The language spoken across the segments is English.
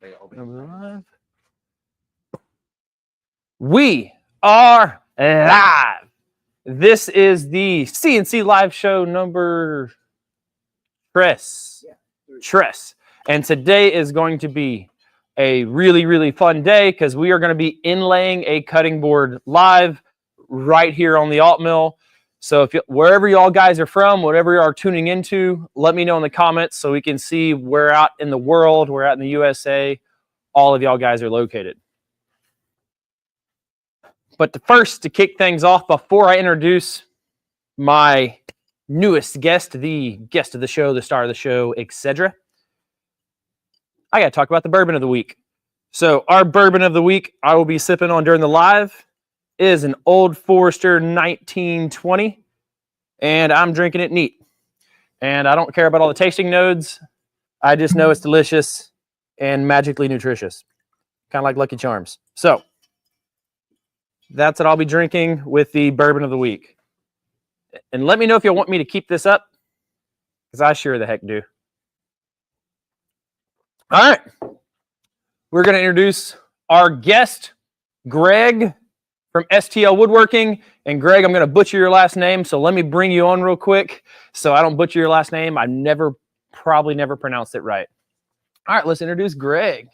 We are live. This is the CNC live show number Tress. And today is going to be a really, really fun day because we are going to be inlaying a cutting board live right here on the Altmill. So if wherever y'all guys are from, whatever you are tuning into, let me know in the comments so we can see where out in the world, where out in the USA, all of y'all guys are located. But first, to kick things off, before I introduce my newest guest, the guest of the show, the star of the show, etc., I got to talk about the bourbon of the week. So our bourbon of the week I will be sipping on during the live is an Old Forester 1920, and I'm drinking it neat. And I don't care about all the tasting notes. I just know it's delicious and magically nutritious, kind of like Lucky Charms. So that's what I'll be drinking with the bourbon of the week. And let me know if you want me to keep this up, because I sure the heck do. All right. We're going to introduce our guest, Greg from STLwoodworking. And Greg, I'm going to butcher your last name, so let me bring you on real quick so I don't butcher your last name. I probably never pronounced it right. All right, let's introduce Greg.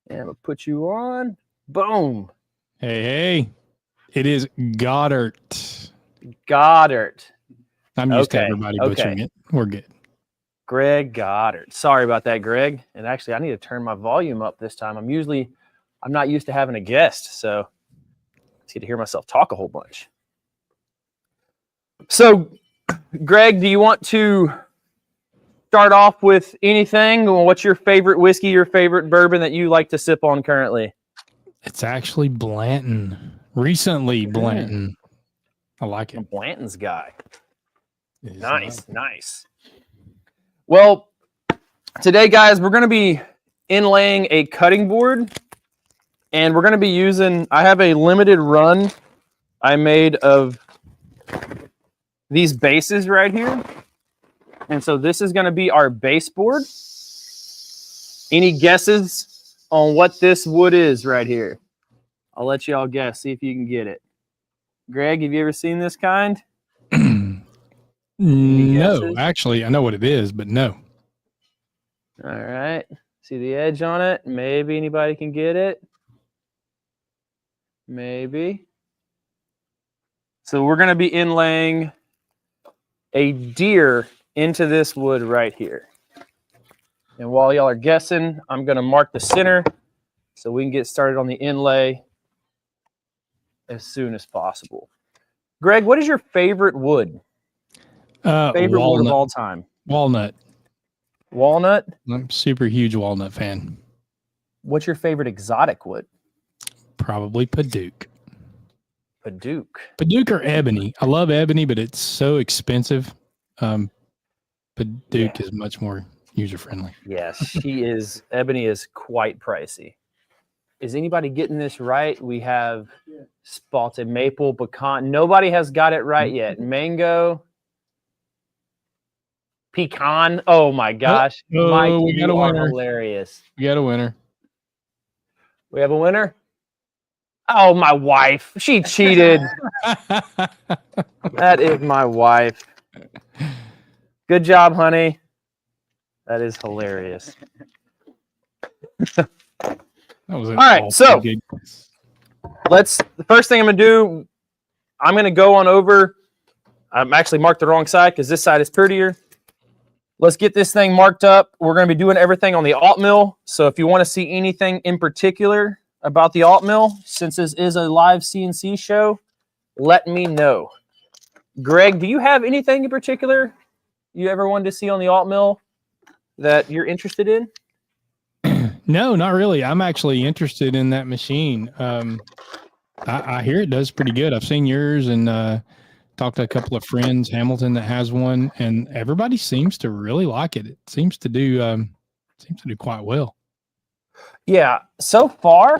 And I'm going to put you on. Boom. Hey. It is Goddard. I'm used to everybody butchering it. We're good. Greg Goddard. Sorry about that, Greg. And actually, I need to turn my volume up this time. I'm not used to having a guest, so I get to hear myself talk a whole bunch. So, Greg, do you want to start off with anything? What's your favorite whiskey, your favorite bourbon that you like to sip on currently? It's actually Blanton. Recently, Blanton. I like it. A Blanton's guy. Nice. Well, today, guys, we're going to be inlaying a cutting board, and we're going to be using, I have a limited run I made of these bases right here. And so this is going to be our baseboard. Any guesses on what this wood is right here? I'll let you all guess, see if you can get it. Greg, have you ever seen this kind? No, actually, I know what it is, but no. All right. See the edge on it? Maybe anybody can get it. Maybe. So we're going to be inlaying a deer into this wood right here. And while y'all are guessing, I'm going to mark the center so we can get started on the inlay as soon as possible. Greg, what is your favorite wood? Favorite wood of all time? Walnut. Walnut? I'm a super huge walnut fan. What's your favorite exotic wood? Probably Paduke. Paduke or ebony. I love ebony, but it's so expensive. Paduke is much more user-friendly. Yes, ebony is quite pricey. Is anybody getting this right? We have spalted maple, pecan. Nobody has got it right yet. Mango. Pecan. Oh my gosh. Mike, we got a winner. Hilarious. We got a winner. We have a winner? Oh, my wife. She cheated. That is my wife. Good job, honey. That is hilarious. All right, so the first thing I'm going to do, I'm going to go on over. I'm actually marked the wrong side because this side is prettier. Let's get this thing marked up. We're going to be doing everything on the Altmill. So if you want to see anything in particular about the Altmill, since this is a live CNC show, let me know. Greg, do you have anything in particular you ever wanted to see on the Altmill that you're interested in? No, not really. I'm actually interested in that machine. I hear it does pretty good. I've seen yours and talked to a couple of friends, Hamilton, that has one, and everybody seems to really like it. It seems to do quite well. Yeah, so far,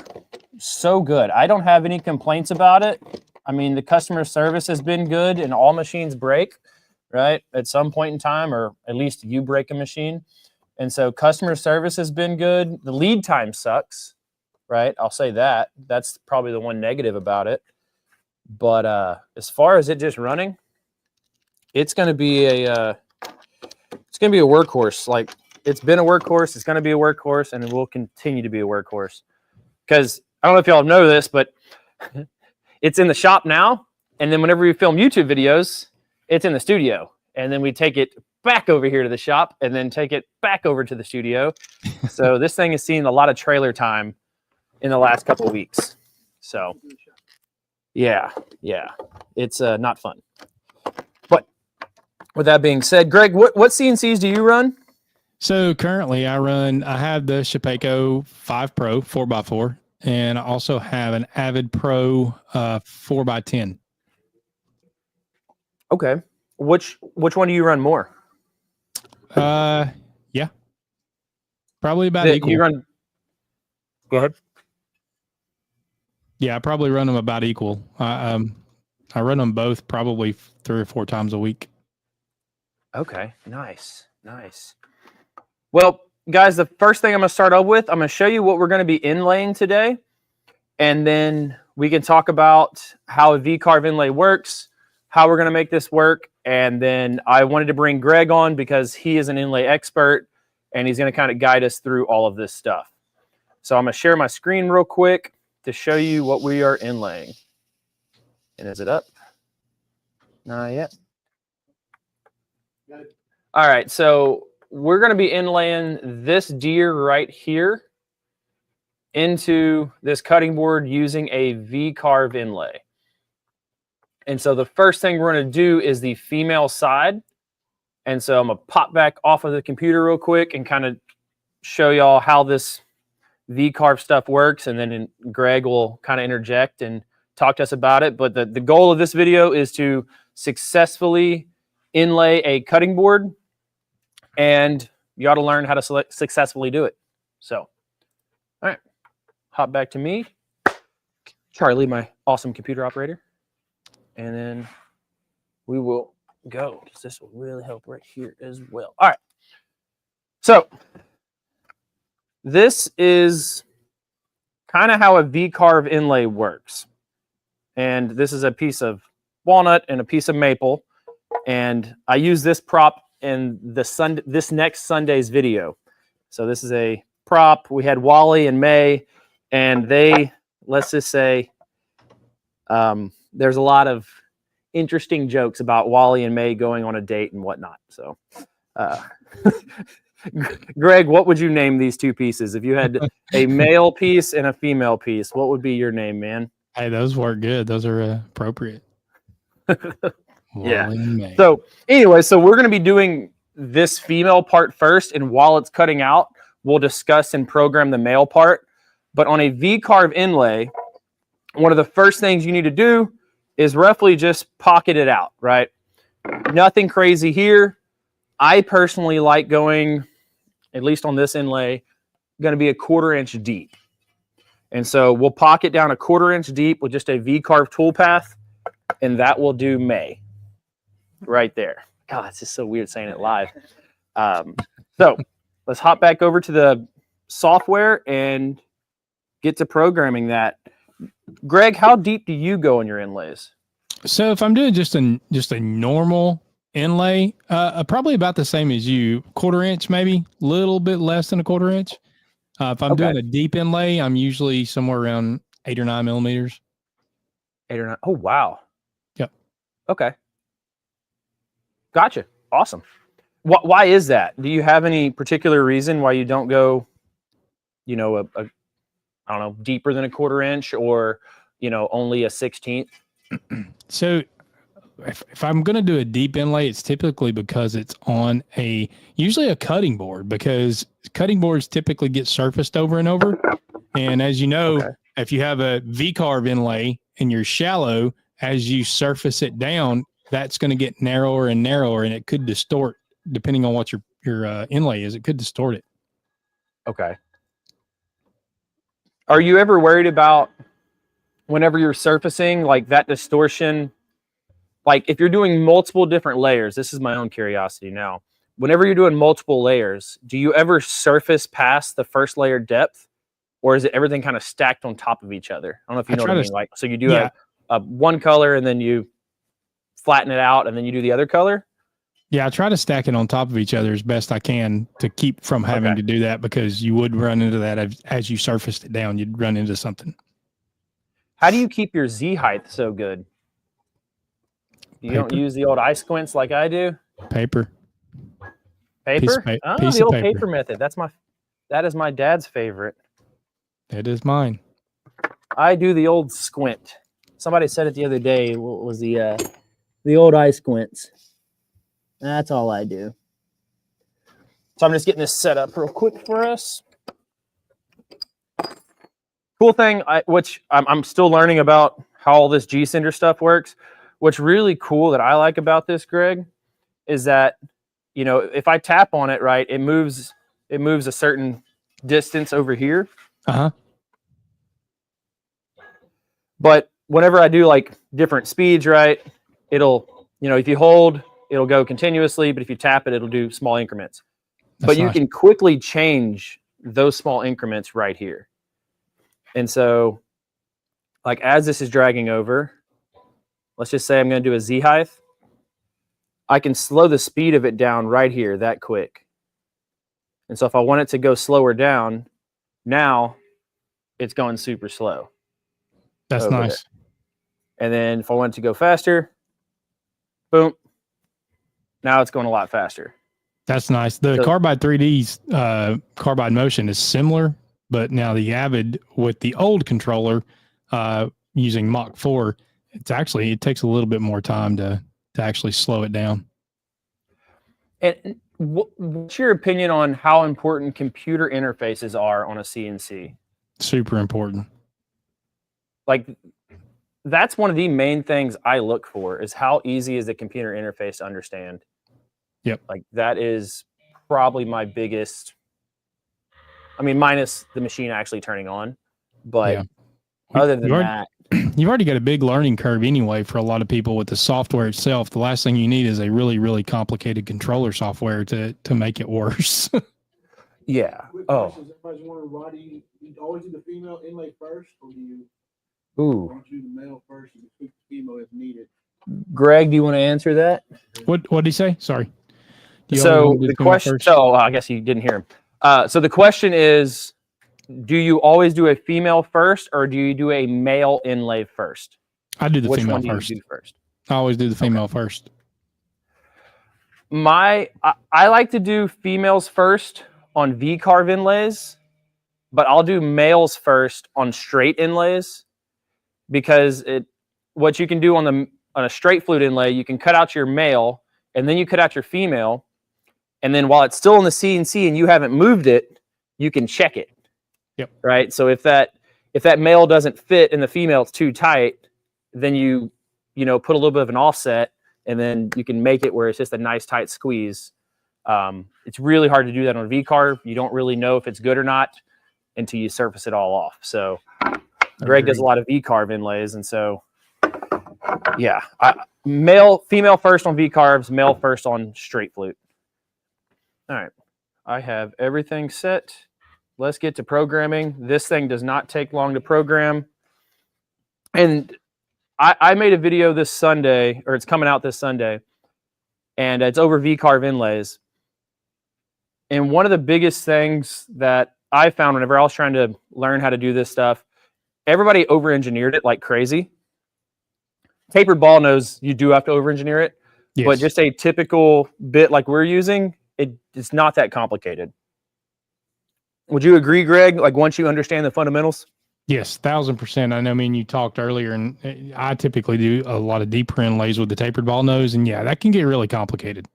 so good. I don't have any complaints about it. I mean, the customer service has been good, and all machines break, right? At some point in time, or at least you break a machine. And so customer service has been good. The lead time sucks, right? I'll say that. That's probably the one negative about it. But as far as it just running, it's going to be a workhorse. Like, it's been a workhorse, it's going to be a workhorse, and it will continue to be a workhorse. Because I don't know if y'all know this, but it's in the shop now, and then whenever we film YouTube videos, it's in the studio, and then we take it back over here to the shop, and then take it back over to the studio. So this thing has seen a lot of trailer time in the last couple of weeks. So yeah, it's not fun. But with that being said, Greg, what CNCs do you run? So currently I have the Shapeco 5 Pro 4x4, and I also have an Avid Pro 4x10. Okay. Which one do you run more? Yeah. Probably about equal. You run. Go ahead. Yeah, I probably run them about equal. I run them both probably 3 or 4 times a week. Okay, nice. Well, guys, the first thing I'm going to start off with, I'm going to show you what we're going to be inlaying today, and then we can talk about how a V-Carve Inlay works, how we're going to make this work, and then I wanted to bring Greg on because he is an inlay expert, and he's going to kind of guide us through all of this stuff. So I'm going to share my screen real quick to show you what we are inlaying. And is it up? Not yet. All right, so we're going to be inlaying this deer right here into this cutting board using a V-Carve Inlay. And so the first thing we're going to do is the female side. And so I'm going to pop back off of the computer real quick and kind of show y'all how this V-Carve stuff works, and then Greg will kind of interject and talk to us about it. But the goal of this video is to successfully inlay a cutting board, and you ought to learn how to successfully do it. So, all right, hop back to me, Charlie, my awesome computer operator, and then we will go, because this will really help right here as well. All right, so this is kind of how a V-Carve Inlay works. And this is a piece of walnut and a piece of maple. And I use this prop in this next Sunday's video. So this is a prop. We had Wally and May, and they, let's just say, there's a lot of interesting jokes about Wally and May going on a date and whatnot. So Greg, what would you name these two pieces? If you had a male piece and a female piece, what would be your name, man? Hey, those work good. Those are appropriate. Yeah. So anyway, so we're going to be doing this female part first, and while it's cutting out, we'll discuss and program the male part. But on a V-Carve Inlay, one of the first things you need to do is roughly just pocket it out, right? Nothing crazy here. I personally like going, at least on this inlay, going to be a 1/4 inch deep. And so we'll pocket down a 1/4 inch deep with just a V-Carve toolpath, and that will do May right there. God, it's just so weird saying it live. So let's hop back over to the software and get to programming that. Greg, how deep do you go in your inlays? So if I'm doing just a normal inlay, probably about the same as you, 1/4 inch, maybe a little bit less than a 1/4 inch. If I'm doing a deep inlay, I'm usually somewhere around 8 or 9 millimeters. 8 or 9. Oh, wow. Yep. Okay. Gotcha. Awesome. Why is that? Do you have any particular reason why you don't go, I don't know, deeper than a 1/4 inch, or, only a 1/16? So if I'm going to do a deep inlay, it's typically because it's on usually a cutting board, because cutting boards typically get surfaced over and over. And as you know, if you have a V-Carve inlay and you're shallow, as you surface it down, that's going to get narrower and narrower, and it could distort, depending on what your inlay is. It could distort it. Okay. Are you ever worried about, whenever you're surfacing, like that distortion? Like if you're doing multiple different layers, this is my own curiosity now. whenever you're doing multiple layers, do you ever surface past the first layer depth, or is it everything kind of stacked on top of each other? I don't know if you know what I mean. Like, so you do a one color and then you flatten it out and then you do the other color. Yeah, I try to stack it on top of each other as best I can to keep from having to do that, because you would run into that as you surfaced it down. You'd run into something. How do you keep your Z height so good? You don't use the old eye squints like I do? Paper. Paper? The old paper method. That is my dad's favorite. It is mine. I do the old squint. Somebody said it the other day. What was the old eye squints? That's all I do. So I'm just getting this set up real quick for us. Cool thing, which I'm still learning about how all this G-Cinder stuff works. What's really cool that I like about this, Greg, is that, you know, if I tap on it, right, it moves a certain distance over here. Uh-huh. But whenever I do like different speeds, right, it'll, you know, if you hold, it'll go continuously, but if you tap it, it'll do small increments. But you can quickly change those small increments right here. And so, like, as this is dragging over, let's just say I'm going to do a Z height. I can slow the speed of it down right here that quick. And so if I want it to go slower down, now it's going super slow. That's nice. There. And then if I want it to go faster, boom, now it's going a lot faster. That's nice. The Carbide 3D's Carbide Motion is similar, but now the Avid with the old controller using Mach 4, it takes a little bit more time to actually slow it down. And what's your opinion on how important computer interfaces are on a CNC? Super important. Like, that's one of the main things I look for, is how easy is the computer interface to understand. Yep. Like, that is probably my biggest, I mean, minus the machine actually turning on, but other than that. You've already got a big learning curve anyway for a lot of people with the software itself. The last thing you need is a really, really complicated controller software to make it worse. Yeah. Everybody's wondering, why do you always do the female inlay first, or do you do the male first and tweak the female if needed? Greg, do you want to answer that? What did he say? Sorry. So the question. So I guess you didn't hear him. So the question is, do you always do a female first, or do you do a male inlay first? I do the Which female one do first. you do first? I always do the female first. I like to do females first on V-Carve inlays, but I'll do males first on straight inlays, because what you can do on a straight flute inlay, you can cut out your male and then you cut out your female, and then while it's still in the CNC and you haven't moved it, you can check it. Yep. Right. So if that male doesn't fit and the female is too tight, then you put a little bit of an offset, and then you can make it where it's just a nice tight squeeze. It's really hard to do that on a V-Carve. You don't really know if it's good or not until you surface it all off. So Greg does a lot of V-Carve inlays, and so yeah, female first on V-Carves, male first on straight flute. All right, I have everything set. Let's get to programming. This thing does not take long to program. And I made a video this Sunday, or it's coming out this Sunday, and it's over V-Carve inlays. And one of the biggest things that I found whenever I was trying to learn how to do this stuff, everybody over-engineered it like crazy. Tapered ball knows you do have to over-engineer it, but just a typical bit like we're using, it's not that complicated. Would you agree, Greg? Like, once you understand the fundamentals? Yes, 1000%. I know, you talked earlier, and I typically do a lot of deeper inlays with the tapered ball nose, and yeah, that can get really complicated.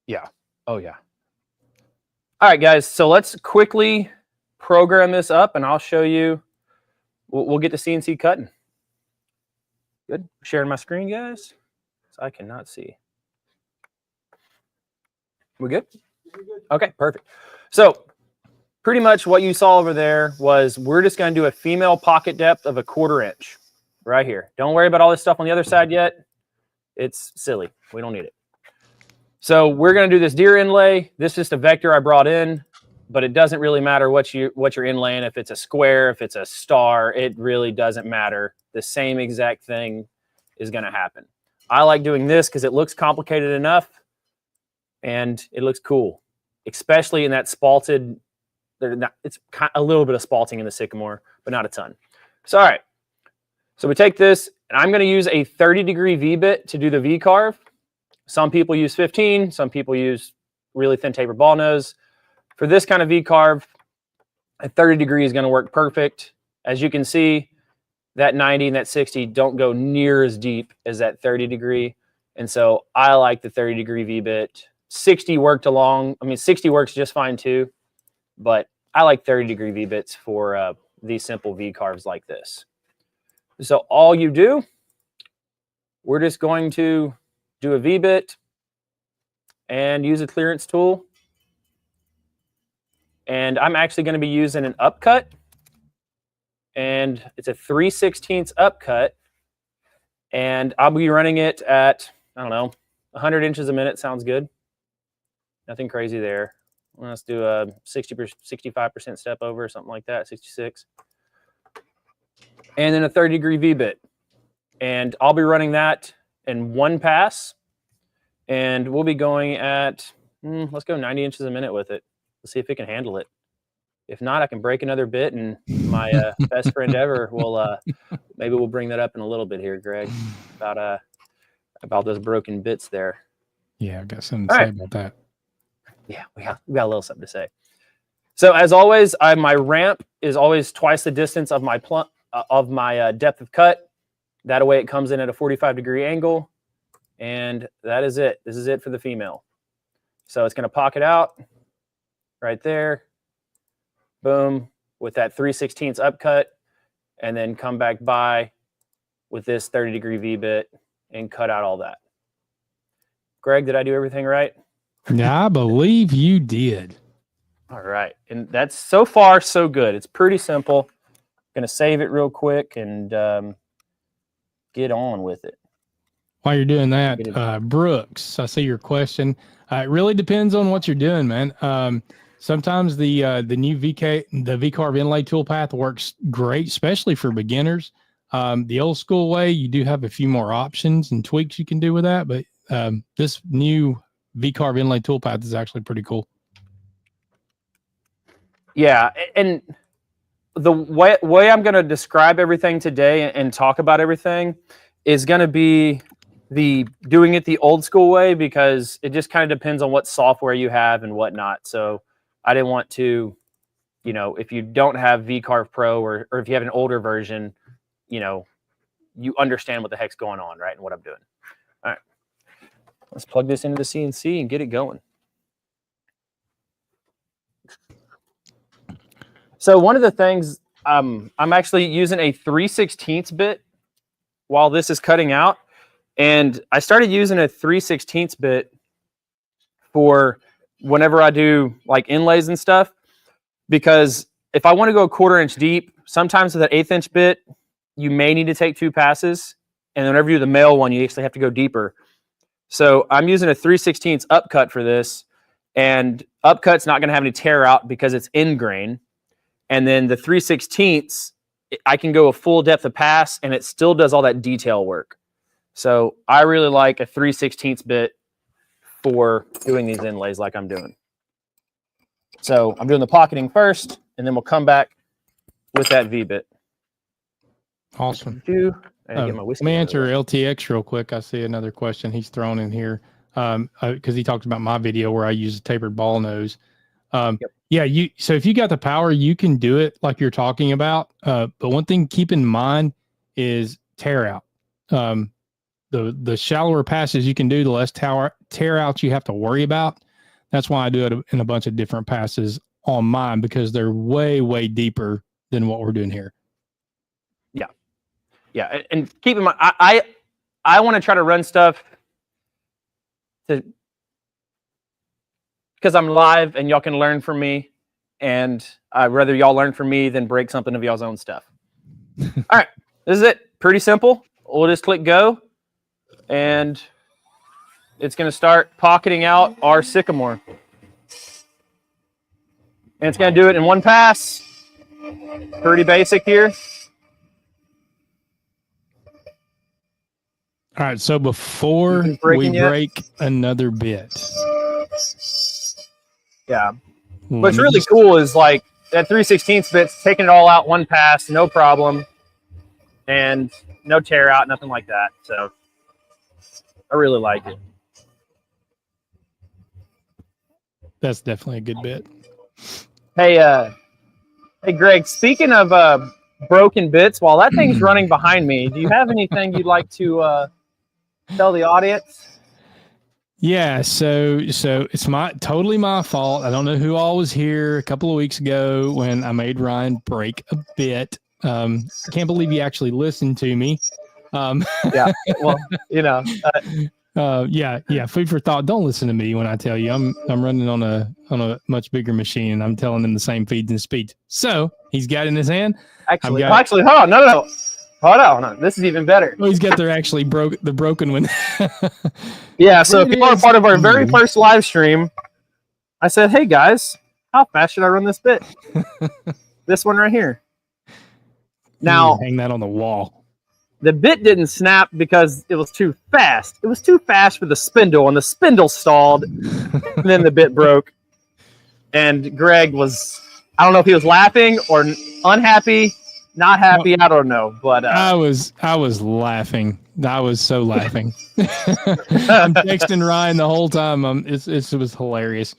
Yeah. Oh, yeah. All right, guys. So let's quickly program this up, and I'll show you. We'll get to CNC cutting. Good. Sharing my screen, guys. So I cannot see. We good? Okay, perfect. So pretty much what you saw over there was we're just going to do a female pocket depth of 1/4 inch right here. Don't worry about all this stuff on the other side yet. It's silly. We don't need it. So we're going to do this deer inlay. This is just a vector I brought in, but it doesn't really matter what you're inlaying. If it's a square, if it's a star, it really doesn't matter. The same exact thing is going to happen. I like doing this because it looks complicated enough and it looks cool, especially in that spalted. It's a little bit of spalting in the sycamore, but not a ton. So, all right. So we take this, and I'm going to use a 30-degree V-bit to do the V-carve. Some people use 15. Some people use really thin tapered ball nose. For this kind of V-carve, a 30 degree is going to work perfect. As you can see, that 90 and that 60 don't go near as deep as that 30 degree. And so I like the 30-degree V-bit. 60 worked along. I mean, 60 works just fine too, but I like 30-degree V-bits for these simple V-carves like this. So all you do, we're just going to do a V-bit and use a clearance tool. And I'm actually going to be using an upcut. And it's a 3/16 upcut. And I'll be running it at, I don't know, 100 inches a minute. Sounds good. Nothing crazy there. Let's do a 65% step over or something like that, 66. And then a 30-degree V-bit. And I'll be running that in one pass. And we'll be going at, let's go 90 inches a minute with it. Let's see if it can handle it. If not, I can break another bit, and my best friend ever will, maybe we'll bring that up in a little bit here, Greg, about those broken bits there. Yeah, I got something to say about that. Yeah, we got a little something to say. So as always, my ramp is always twice the distance of my depth of cut. That way it comes in at a 45-degree angle, and that is it. This is it for the female. So it's going to pocket out right there. Boom, with that 3/16 upcut, and then come back by with this 30-degree V-bit and cut out all that. Greg, did I do everything right? Yeah, I believe you did. All right, and that's so far so good. It's pretty simple. Going to save it real quick and get on with it. While you're doing that, Brooks, I see your question. It really depends on what you're doing, man. Sometimes the new V-Carve Inlay toolpath works great, especially for beginners. The old school way, you do have a few more options and tweaks you can do with that, but this new V-Carve Inlay toolpath is actually pretty cool. Yeah, and the way I'm going to describe everything today and talk about everything is going to be doing it the old school way, because it just kind of depends on what software you have and whatnot. So I didn't want to, if you don't have V-Carve Pro or if you have an older version, you understand what the heck's going on, right? And what I'm doing. All right, let's plug this into the CNC and get it going. So one of the things, I'm actually using a 3/16 bit while this is cutting out. And I started using a 3/16 bit for whenever I do like inlays and stuff, because if I want to go a 1/4 inch deep, sometimes with that 1/8 inch bit, you may need to take 2 passes. And whenever you do the male one, you actually have to go deeper. So I'm using a 3/16 upcut for this, and upcut's not going to have any tear out because it's in grain. And then the 3/16, I can go a full depth of pass and it still does all that detail work. So I really like a 3/16 bit for doing these inlays like I'm doing. So I'm doing the pocketing first, and then we'll come back with that V-bit. Awesome. Get my whiskey. Let me answer LTX real quick. I see another question he's thrown in here because he talked about my video where I use a tapered ball nose. Yep. Yeah, so if you got the power, you can do it like you're talking about. But one thing to keep in mind is tear out. The shallower passes you can do, the less tear outs you have to worry about. That's why I do it in a bunch of different passes on mine, because they're way, way deeper than what we're doing here. Yeah. Yeah. And keep in mind, I want to try to run stuff because I'm live and y'all can learn from me. And I'd rather y'all learn from me than break something of y'all's own stuff. All right. This is it. Pretty simple. We'll just click go. And it's going to start pocketing out our sycamore. And it's going to do it in one pass. Pretty basic here. All right, so before we break another bit. Yeah. What's really cool is like that 3/16 bit's taking it all out one pass, no problem. And no tear out, nothing like that. So I really like it. That's definitely a good bit. Hey, hey, Greg, speaking of broken bits, while that thing's running behind me, do you have anything you'd like to tell the audience? Yeah, so it's totally my fault. I don't know who all was here a couple of weeks ago when I made Ryan break a bit. I can't believe he actually listened to me. Yeah, well, you know. Yeah. Food for thought. Don't listen to me when I tell you I'm running on a much bigger machine, and I'm telling him the same feeds and speeds. So he's got in his hand. Actually, hold on, no. Hold on. This is even better. Oh, he's got the broken one. Yeah. So if you are part of our very first live stream, I said, "Hey guys, how fast should I run this bit?" This one right here. Now hang that on the wall. The bit didn't snap because it was too fast. It was too fast for the spindle, and the spindle stalled, and then the bit broke. And Greg was, I don't know if he was laughing or unhappy, not happy, I don't know. But I was laughing. I was so laughing. I'm texting Ryan the whole time. It was hilarious.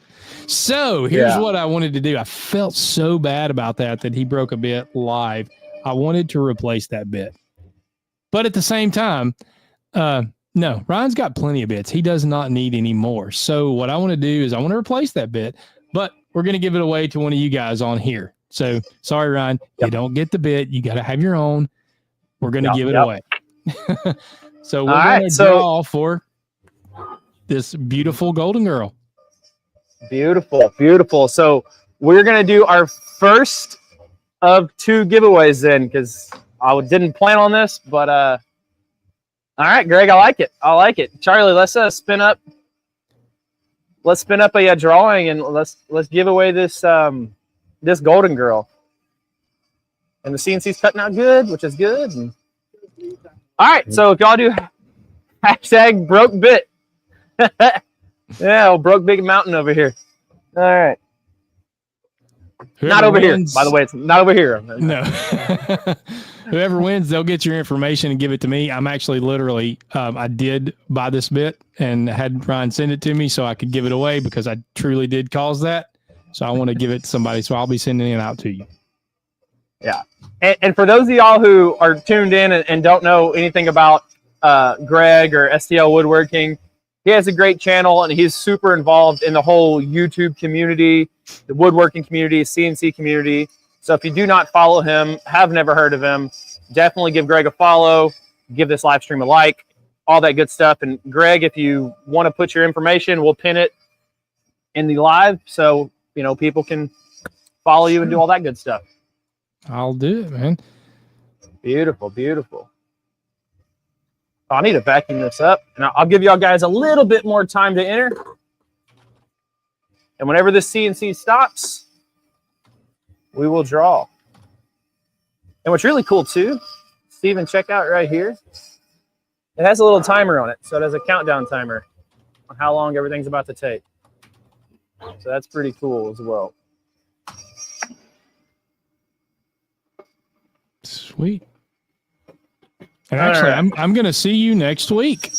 So here's what I wanted to do. I felt so bad about that he broke a bit live. I wanted to replace that bit. But at the same time, no, Ryan's got plenty of bits. He does not need any more. So what I want to do is I want to replace that bit, but we're going to give it away to one of you guys on here. So sorry, Ryan, you don't get the bit. You got to have your own. We're going to give it away. So we're going to draw for this beautiful golden girl. Beautiful, beautiful. So we're going to do our first of 2 giveaways then, because I didn't plan on this, but all right, Greg, I like it. Charlie, let's spin up a drawing, and let's give away this this golden girl. And the CNC's cutting out good, which is good. And all right, so if y'all do hashtag broke bit. Yeah, broke big mountain over here. All right. Not over here, by the way. It's not over here. No. Whoever wins, they'll get your information and give it to me. I'm actually literally, I did buy this bit and had Ryan send it to me so I could give it away because I truly did cause that. So I want to give it to somebody. So I'll be sending it out to you. Yeah. And for those of y'all who are tuned in and don't know anything about Greg or STL Woodworking, he has a great channel and he's super involved in the whole YouTube community, the woodworking community, CNC community. So if you do not follow him, have never heard of him, definitely give Greg a follow, give this live stream a like, all that good stuff. And Greg, if you want to put your information, we'll pin it in the live so, you know, people can follow you and do all that good stuff. I'll do it, man. Beautiful, beautiful. I need to vacuum this up, and I'll give y'all guys a little bit more time to enter. And whenever this CNC stops, we will draw. And what's really cool too, Steven, check out right here. It has a little timer on it, so it has a countdown timer on how long everything's about to take. So that's pretty cool as well. Sweet. And actually, I'm going to see you next week.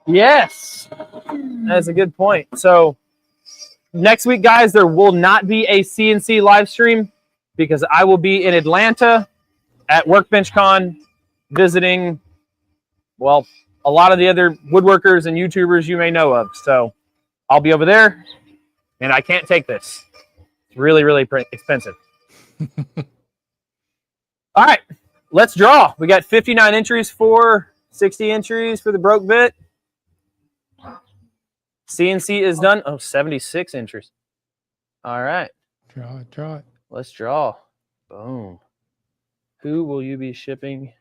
Yes, that's a good point. So next week, guys, there will not be a CNC live stream because I will be in Atlanta at Workbench Con visiting, well, a lot of the other woodworkers and YouTubers you may know of. So I'll be over there, and I can't take this. It's really, really expensive. All right. Let's draw. We got 59 entries for 60 entries for the broke bit. CNC is done. Oh, 76 entries. All right. Draw it. Let's draw. Boom. Who will you be shipping?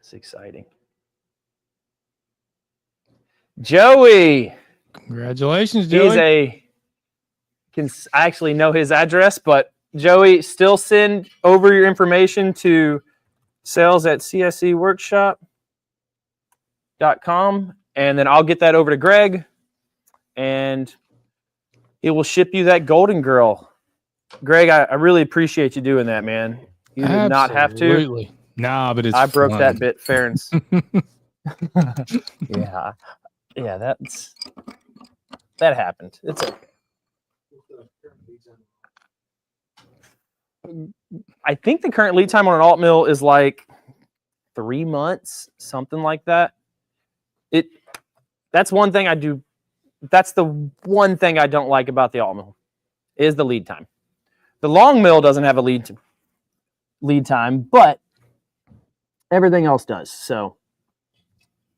It's exciting. Joey. Congratulations, Joey. I actually know his address, but Joey, still send over your information to sales@cscworkshop.com, and then I'll get that over to Greg, and he will ship you that Golden Girl. Greg, I really appreciate you doing that, man. You did not have to. Absolutely. Nah, but I broke that bit, fairness. Yeah, that happened. It's okay. I think the current lead time on an Altmill is like 3 months, something like that. That's one thing I do. That's the one thing I don't like about the Altmill is the lead time. The long mill doesn't have a lead time, but everything else does. So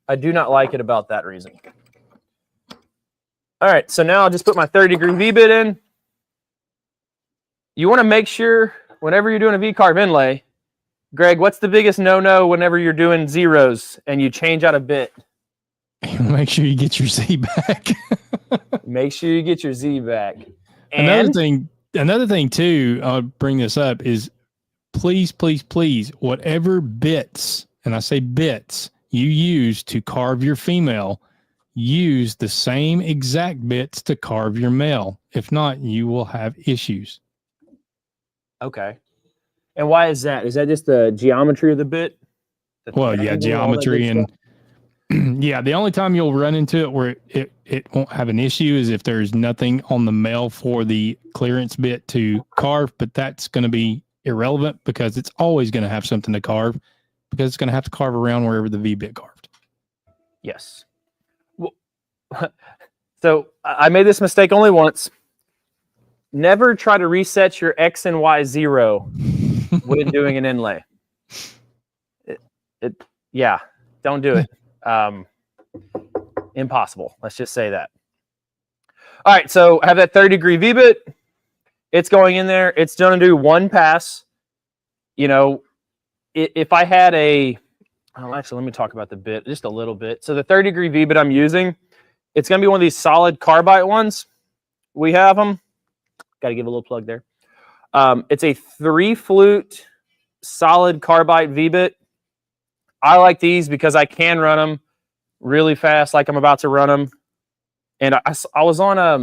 I do not like it about that reason. All right, so now I'll just put my 30-degree V-bit in. You want to make sure whenever you're doing a V-Carve Inlay, Greg, what's the biggest no-no whenever you're doing zeros and you change out a bit? Make sure you get your Z back. Make sure you get your Z back. And another thing too, I'll bring this up, is please, whatever bits, and I say bits, you use to carve your female, use the same exact bits to carve your male. If not, you will have issues. Okay. And why is that? Is that just the geometry of the bit? Well, yeah, geometry and yeah, the only time you'll run into it where it won't have an issue is if there's nothing on the male for the clearance bit to carve, but that's going to be irrelevant because it's always going to have something to carve because it's going to have to carve around wherever the V bit carved. Yes. Well, so I made this mistake only once. Never try to reset your X and Y 0 when doing an inlay. Yeah, don't do it. Impossible. Let's just say that. All right, so I have that 30-degree V-bit. It's going in there. It's going to do one pass. You know, if I had actually, let me talk about the bit just a little bit. So the 30-degree V-bit I'm using, it's going to be one of these solid carbide ones. We have them. Got to give a little plug there. It's a 3-flute solid carbide V-bit. I like these because I can run them really fast like I'm about to run them. And I was on, I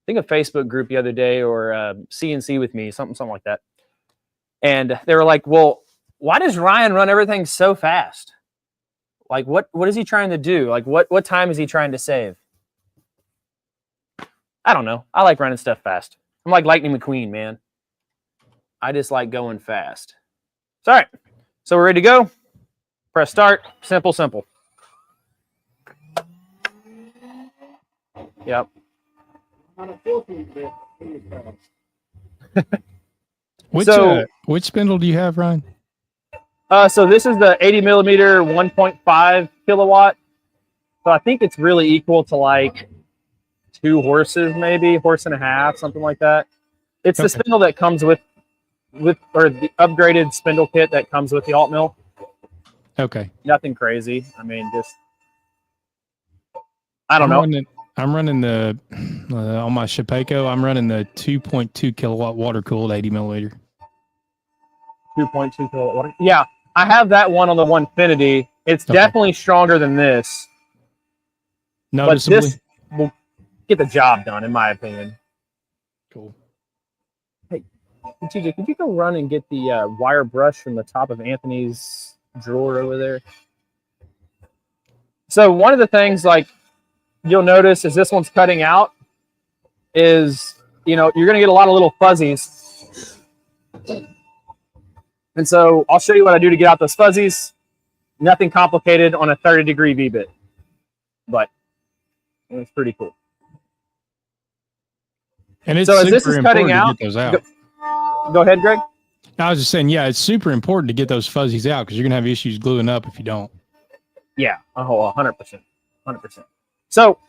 think, a Facebook group the other day, or CNC with me, something like that. And they were like, well, why does Ryan run everything so fast? Like, what is he trying to do? Like, what time is he trying to save? I don't know. I like running stuff fast. I'm like Lightning McQueen, man. I just like going fast. So, all right. So we're ready to go. Press start. Simple. Yep. Which spindle do you have, Ryan? So this is the 80 millimeter 1.5 kilowatt. So I think it's really equal to like 2 horses, maybe horse and a half, something like that. It's the spindle that comes with or the upgraded spindle kit that comes with the Altmill. Okay. Nothing crazy. I mean, just I don't know. I'm running the on my Shapeco. I'm running the 2.2 kilowatt water cooled 80 millimeter. 2.2 kilowatt water. Yeah, I have that one on the Onefinity. It's definitely stronger than this. Noticeably. But this will get the job done, in my opinion. Cool. Hey, TJ, could you go run and get the wire brush from the top of Anthony's drawer over there? So one of the things, like, you'll notice as this one's cutting out is, you know, you're going to get a lot of little fuzzies. And so I'll show you what I do to get out those fuzzies. Nothing complicated on a 30-degree V-bit, but it's pretty cool. And it's so as super this is cutting out, to get those out. Go ahead, Greg. I was just saying, yeah, it's super important to get those fuzzies out because you're going to have issues gluing up if you don't. Yeah, 100%. 100%. So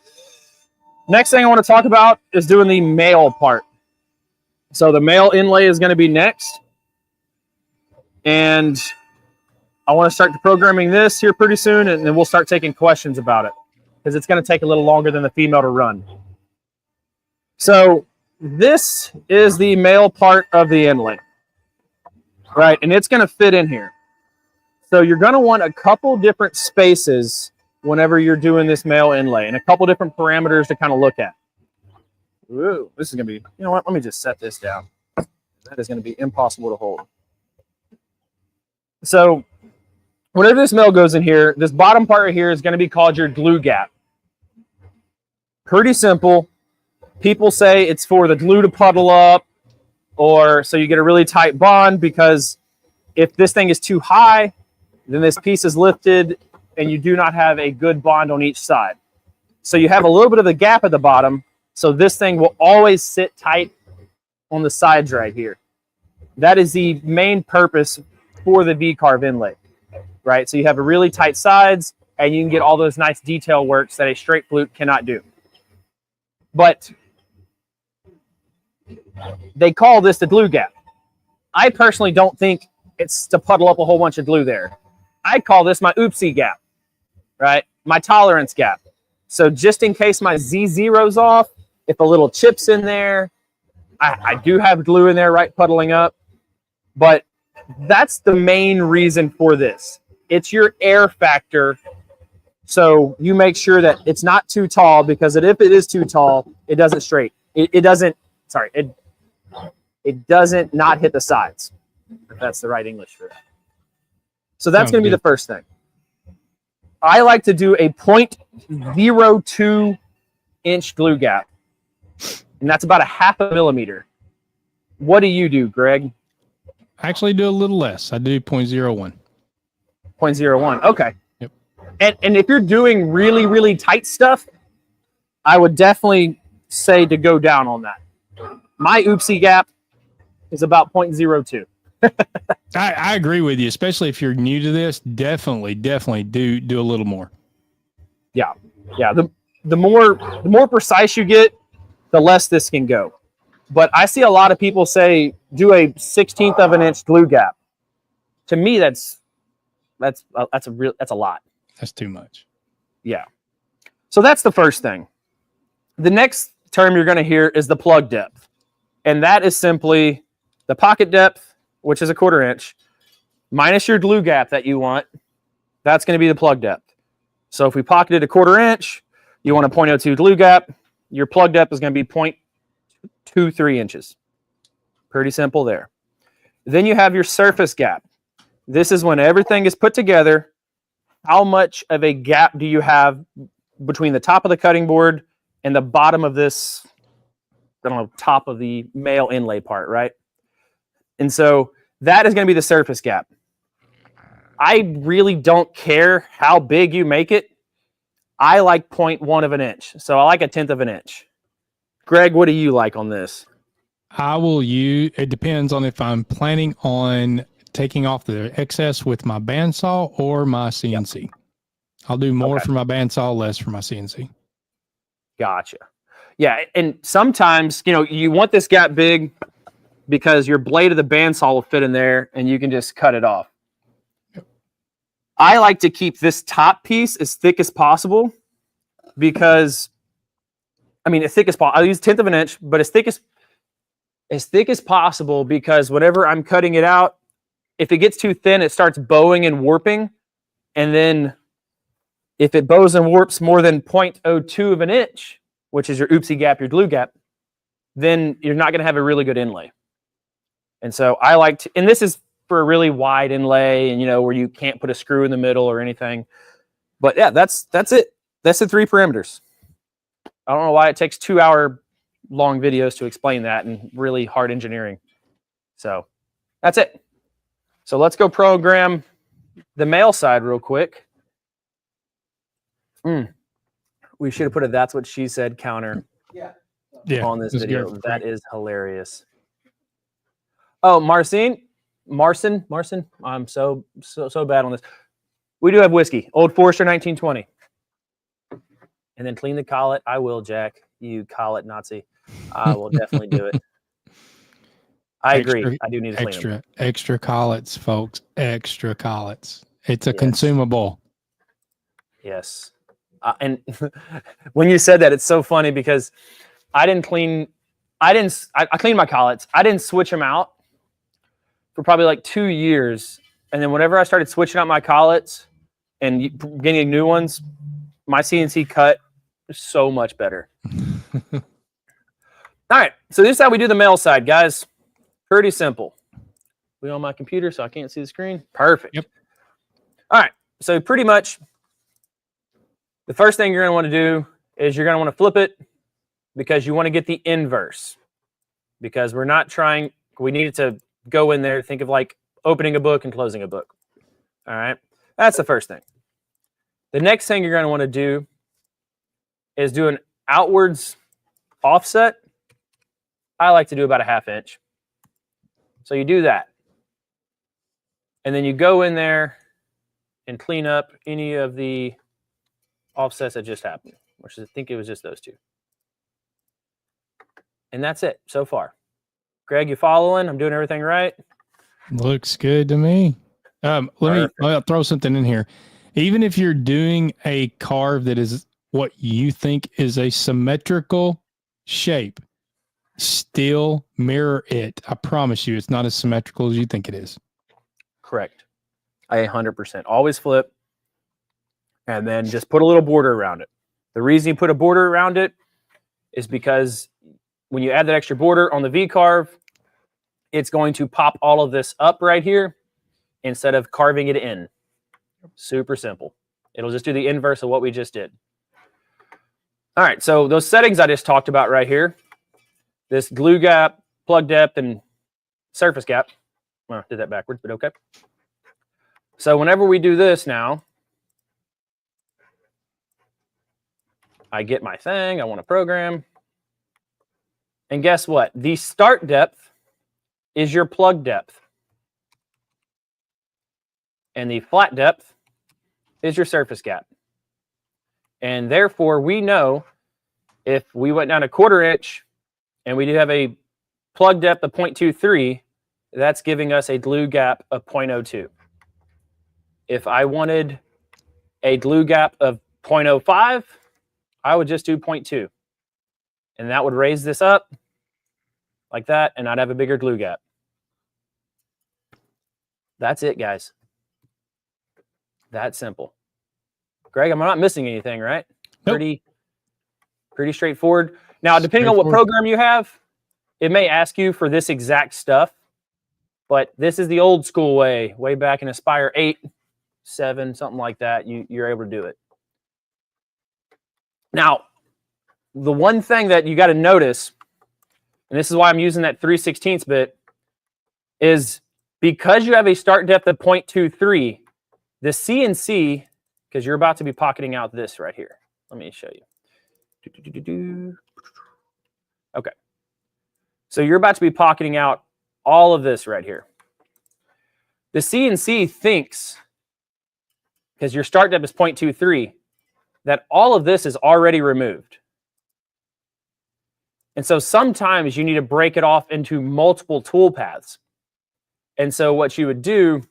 next thing I want to talk about is doing the male part. So the male inlay is going to be next. And I want to start programming this here pretty soon, and then we'll start taking questions about it. because it's going to take a little longer than the female to run. So this is the male part of the inlay, right? And it's going to fit in here. So you're going to want a couple different spaces whenever you're doing this male inlay, and a couple different parameters to kind of look at. Ooh, this is going to be, you know what? Let me just set this down. That is going to be impossible to hold. So whenever this male goes in here, this bottom part right here is going to be called your glue gap. Pretty simple. People say it's for the glue to puddle up, or so you get a really tight bond, because if this thing is too high, then this piece is lifted and you do not have a good bond on each side. So you have a little bit of the gap at the bottom, so this thing will always sit tight on the sides right here. That is the main purpose for the V-Carve Inlay, right? So you have a really tight sides, and you can get all those nice detail works that a straight flute cannot do. But they call this the glue gap. I personally don't think it's to puddle up a whole bunch of glue there. I call this my oopsie gap, right? My tolerance gap. So just in case my Z0's off, if a little chip's in there, I do have glue in there, right, puddling up. But that's the main reason for this. It's your air factor. So you make sure that it's not too tall, because if it is too tall, it doesn't straight. It doesn't not hit the sides, if that's the right English for that. So that's going to be the first thing. I like to do a 0.02 inch glue gap, and that's about a 0.5 millimeter. What do you do, Greg? I actually do a little less. I do 0.01. 0.01. Okay. Yep. And if you're doing really, really tight stuff, I would definitely say to go down on that. My oopsie gap is about 0.02. I agree with you, especially if you're new to this. Definitely do a little more. Yeah. The more precise you get, the less this can go. But I see a lot of people say do a 1/16 of an inch glue gap. To me, that's a lot. That's too much. Yeah. So that's the first thing. The next term you're going to hear is the plug depth, and that is simply the pocket depth, which is a 1/4 inch, minus your glue gap that you want. That's going to be the plug depth. So if we pocketed a 1/4 inch, you want a 0.02 glue gap, your plug depth is going to be 0.23 inches. Pretty simple there. Then you have your surface gap. This is when everything is put together. How much of a gap do you have between the top of the cutting board and the bottom of this, I don't know, top of the male inlay part, right? And so that is going to be the surface gap. I really don't care how big you make it. I like 0.1 of an inch. So I like a 1/10 of an inch. Greg, what do you like on this? I will use, it depends on if I'm planning on taking off the excess with my bandsaw or my CNC. Yep. I'll do more for my bandsaw, less for my CNC. Gotcha. Yeah, and sometimes, you want this gap big because your blade of the bandsaw will fit in there and you can just cut it off. Yep. I like to keep this top piece as thick as possible because, as thick as possible. I'll use 1/10 of an inch, but as thick as possible, because whenever I'm cutting it out, if it gets too thin, it starts bowing and warping. And then if it bows and warps more than 0.02 of an inch, which is your oopsie gap, your glue gap, then you're not going to have a really good inlay. And so I like to, and this is for a really wide inlay, and where you can't put a screw in the middle or anything. But yeah, that's it. That's the 3 parameters. I don't know why it takes 2-hour-long videos to explain that and really hard engineering. So that's it. So let's go program the male side real quick. We should have put a "that's what she said" counter on this video. That is hilarious. Oh, Marcin, I'm so bad on this. We do have whiskey, Old Forester 1920. And then clean the collet. I will, Jack. You collet Nazi. I will definitely do it. I agree. I do need to clean them. Extra collets, folks. Extra collets. It's a consumable. Yes. And when you said that, it's so funny because I cleaned my collets. I didn't switch them out for probably like 2 years. And then whenever I started switching out my collets and getting new ones, my CNC cut is so much better. All right. So this is how we do the mail side, guys. Pretty simple. We on my computer, so I can't see the screen. Perfect. Yep. All right. So pretty much the first thing you're going to want to do is you're going to want to flip it because you want to get the inverse. Because we need it to go in there, think of like opening a book and closing a book. All right. That's the first thing. The next thing you're going to want to do is do an outwards offset. I like to do about a 1/2 inch. So you do that. And then you go in there and clean up any of the offsets that just happened, which I think it was just those two. And that's it so far. Greg, you following? I'm doing everything right? Looks good to me. I'll throw something in here. Even if you're doing a carve that is what you think is a symmetrical shape, still mirror it. I promise you, it's not as symmetrical as you think it is. Correct. I 100%. Always flip and then just put a little border around it. The reason you put a border around it is because when you add that extra border on the V-carve, it's going to pop all of this up right here instead of carving it in. Super simple. It'll just do the inverse of what we just did. All right, so those settings I just talked about right here, this glue gap, plug depth, and surface gap. Well, I did that backwards, but okay. So whenever we do this now, I get my thing, I want to program. And guess what? The start depth is your plug depth. And the flat depth is your surface gap. And therefore, we know if we went down a 1/4 inch and we do have a plug depth of 0.23, that's giving us a glue gap of 0.02. If I wanted a glue gap of 0.05, I would just do 0.2. And that would raise this up like that, and I'd have a bigger glue gap. That's it, guys. That simple. Greg, I'm not missing anything, right? Nope. Pretty straightforward. Now, depending on what program you have, it may ask you for this exact stuff, but this is the old school way back in Aspire 8, 7, something like that. You're able to do it. Now, the one thing that you got to notice, and this is why I'm using that 3/16 bit, is because you have a start depth of 0.23, the CNC, because you're about to be pocketing out this right here. Let me show you. Okay. So you're about to be pocketing out all of this right here. The CNC thinks, because your start depth is 0.23, that all of this is already removed. And so sometimes you need to break it off into multiple tool paths. And so what you would do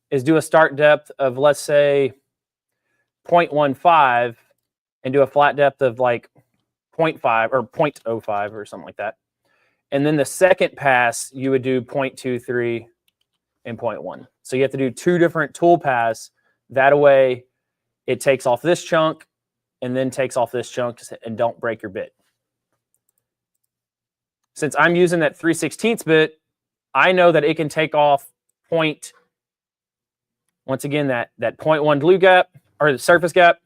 is do a start depth of, let's say, 0.15 and do a flat depth of like 0.5 or 0.05 or something like that. And then the second pass, you would do 0.23 and 0.1. So you have to do 2 different tool paths. That way it takes off this chunk and then takes off this chunk and don't break your bit. Since I'm using that 3/16 bit, I know that it can take off once again, that 0.1 glue gap or the surface gap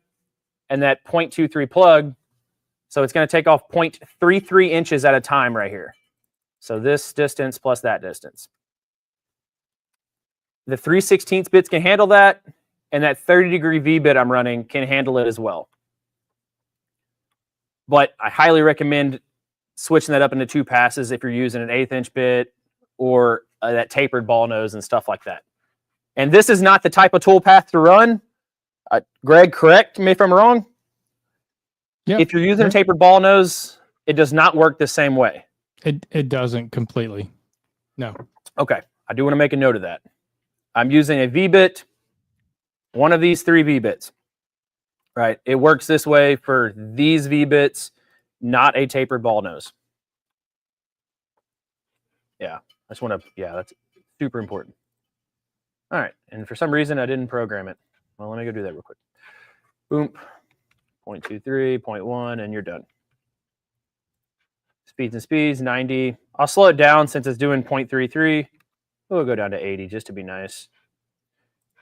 and that 0.23 plug. So it's going to take off 0.33 inches at a time right here. So this distance plus that distance. The 3/16 bits can handle that, and that 30-degree V bit I'm running can handle it as well. But I highly recommend switching that up into 2 passes if you're using an 1/8 inch bit or that tapered ball nose and stuff like that. And this is not the type of tool path to run. Greg, correct me if I'm wrong. Yep. If you're using a tapered ball nose, it does not work the same way. It doesn't completely. No. Okay. I do want to make a note of that. I'm using a V-bit, one of these 3 V-bits. right? It works this way for these V-bits, not a tapered ball nose. Yeah, I just want to, yeah, that's super important. All right, and for some reason I didn't program it. Well, let me go do that real quick. Boom, 0.23, 0.1, and you're done. Speeds and speeds, 90. I'll slow it down since it's doing 0.33. We'll go down to 80 just to be nice.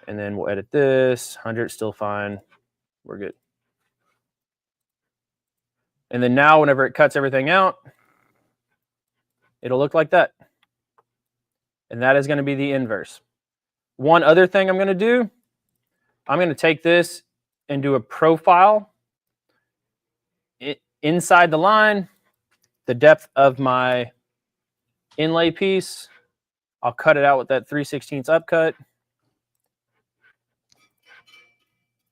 And then we'll edit this. 100 still fine. We're good. And then now whenever it cuts everything out, it'll look like that. And that is going to be the inverse. One other thing I'm going to do, I'm going to take this and do a profile inside the line, the depth of my inlay piece. I'll cut it out with that 3/16 upcut.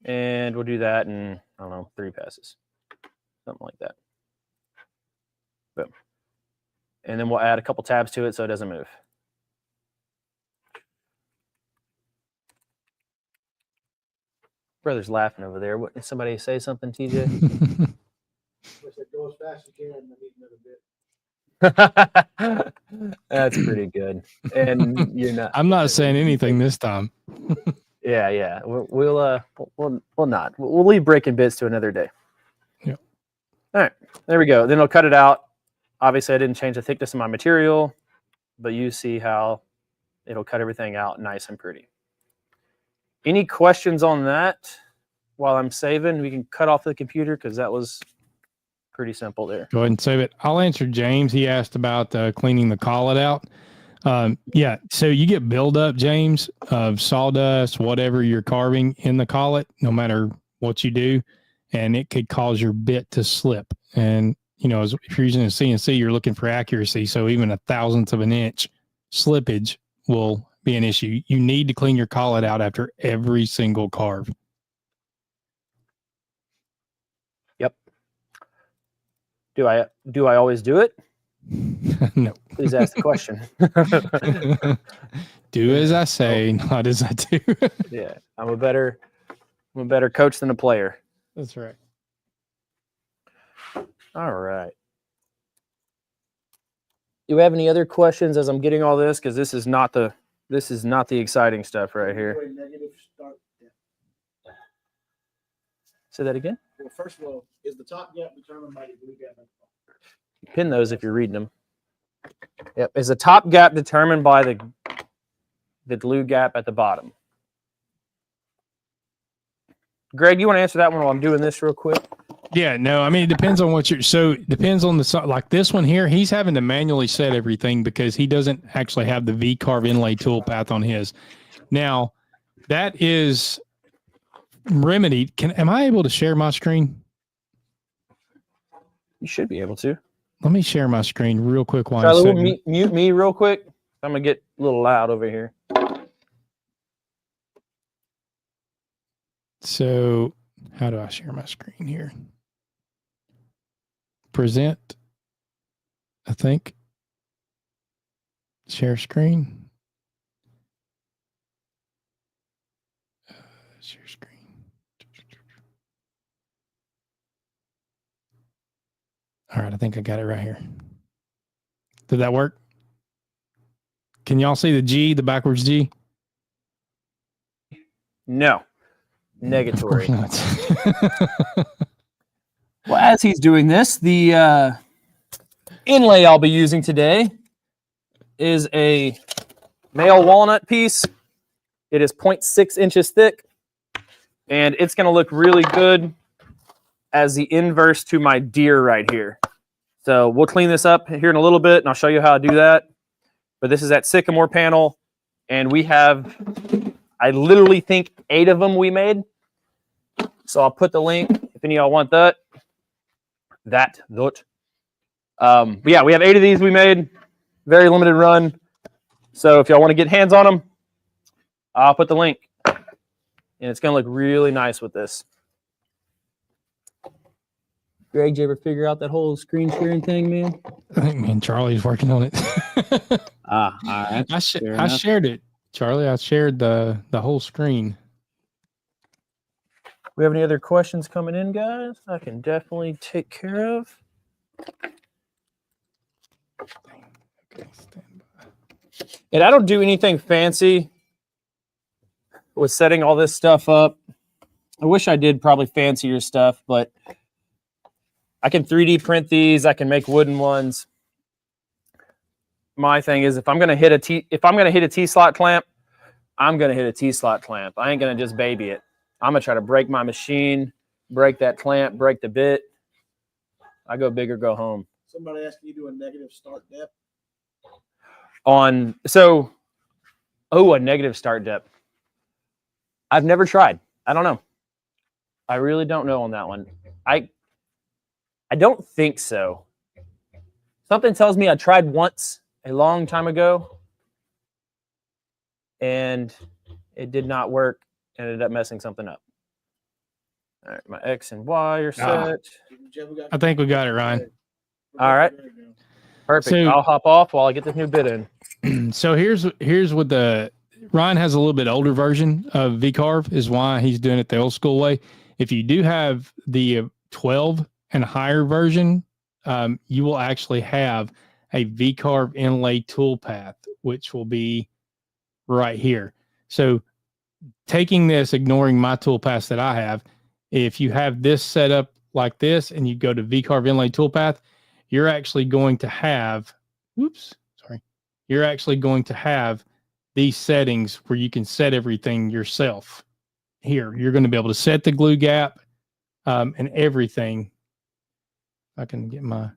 And we'll do that in, I don't know, 3 passes. Something like that. Boom. And then we'll add a couple tabs to it so it doesn't move. Brother's laughing over there. What, did somebody say something, TJ? I said, go as fast as you can. I need another bit. That's pretty good. And you're not. I'm not saying anything this time. Yeah. We'll not. We'll leave breaking bits to another day. Yeah. All right. There we go. Then I'll cut it out. Obviously, I didn't change the thickness of my material, but you see how it'll cut everything out nice and pretty. Any questions on that while I'm saving? We can cut off the computer because that was pretty simple there. Go ahead and save it. I'll answer James. He asked about cleaning the collet out. Yeah, so you get buildup, James, of sawdust, whatever you're carving in the collet, no matter what you do, and it could cause your bit to slip. And, you know, if you're using a CNC, you're looking for accuracy, so even a 1/1000th of an inch slippage will be an issue. You need to clean your collet out after every single carve. Yep. Do I always do it? No. Please ask the question. Do as I say, not as I do. Yeah, I'm a better coach than a player. That's right. All right. Do we have any other questions as I'm getting all this? Because this is not the exciting stuff right here. Negative start. Yeah. Say that again. Well, first of all, is the top gap determined by the glue gap? Pin those if you're reading them. Yep. Is the top gap determined by the glue gap at the bottom? Greg, you want to answer that one while I'm doing this real quick? Yeah, no, I mean, it depends on what it depends on like this one here, he's having to manually set everything because he doesn't actually have the V-Carve Inlay toolpath on his. Now, that is remedied. Am I able to share my screen? You should be able to. Let me share my screen real quick while Charlie, I'm mute me real quick. I'm going to get a little loud over here. So, how do I share my screen here? Present, I think. Share screen. Share screen. All right, I think I got it right here. Did that work? Can y'all see the G, the backwards G? No. Negatory. Not. Well, as he's doing this, the inlay I'll be using today is a male walnut piece. It is 0.6 inches thick, and it's going to look really good as the inverse to my deer right here. So we'll clean this up here in a little bit, and I'll show you how to do that. But this is that sycamore panel, and we have, I literally think 8 of them we made. So I'll put the link if any of y'all want that. But yeah, we have 8 of these we made. Very limited run. So if y'all want to get hands on them, I'll put the link. And it's going to look really nice with this. Greg, did you ever figure out that whole screen sharing thing, man? I think me and Charlie's working on it. All right. I shared it, Charlie. I shared the whole screen. We have any other questions coming in, guys? I can definitely take care of. Okay, stand by. And I don't do anything fancy with setting all this stuff up. I wish I did probably fancier stuff, but I can 3D print these. I can make wooden ones. My thing is, if I'm gonna hit a T-slot clamp, I'm gonna hit a T-slot clamp. I ain't gonna just baby it. I'm gonna try to break my machine, break that clamp, break the bit. I go big or go home. Somebody asking you to do a negative start depth. A negative start depth. I've never tried. I don't know. I really don't know on that one. I don't think so. Something tells me I tried once a long time ago, and it did not work. Ended up messing something up. All right, my X and Y are set. I think we got it, Ryan. All right. Perfect. So- I'll hop off while I get this new bit in. So here's what Ryan has a little bit older version of V-Carve, is why he's doing it the old school way. If you do have the 12 and higher version, you will actually have a V-Carve Inlay toolpath, which will be right here. So taking this, ignoring my toolpaths that I have, if you have this set up like this and you go to V-Carve Inlay toolpath, you're actually going to have, you're actually going to have these settings where you can set everything yourself. Here, you're going to be able to set the glue gap and everything. If I can get mine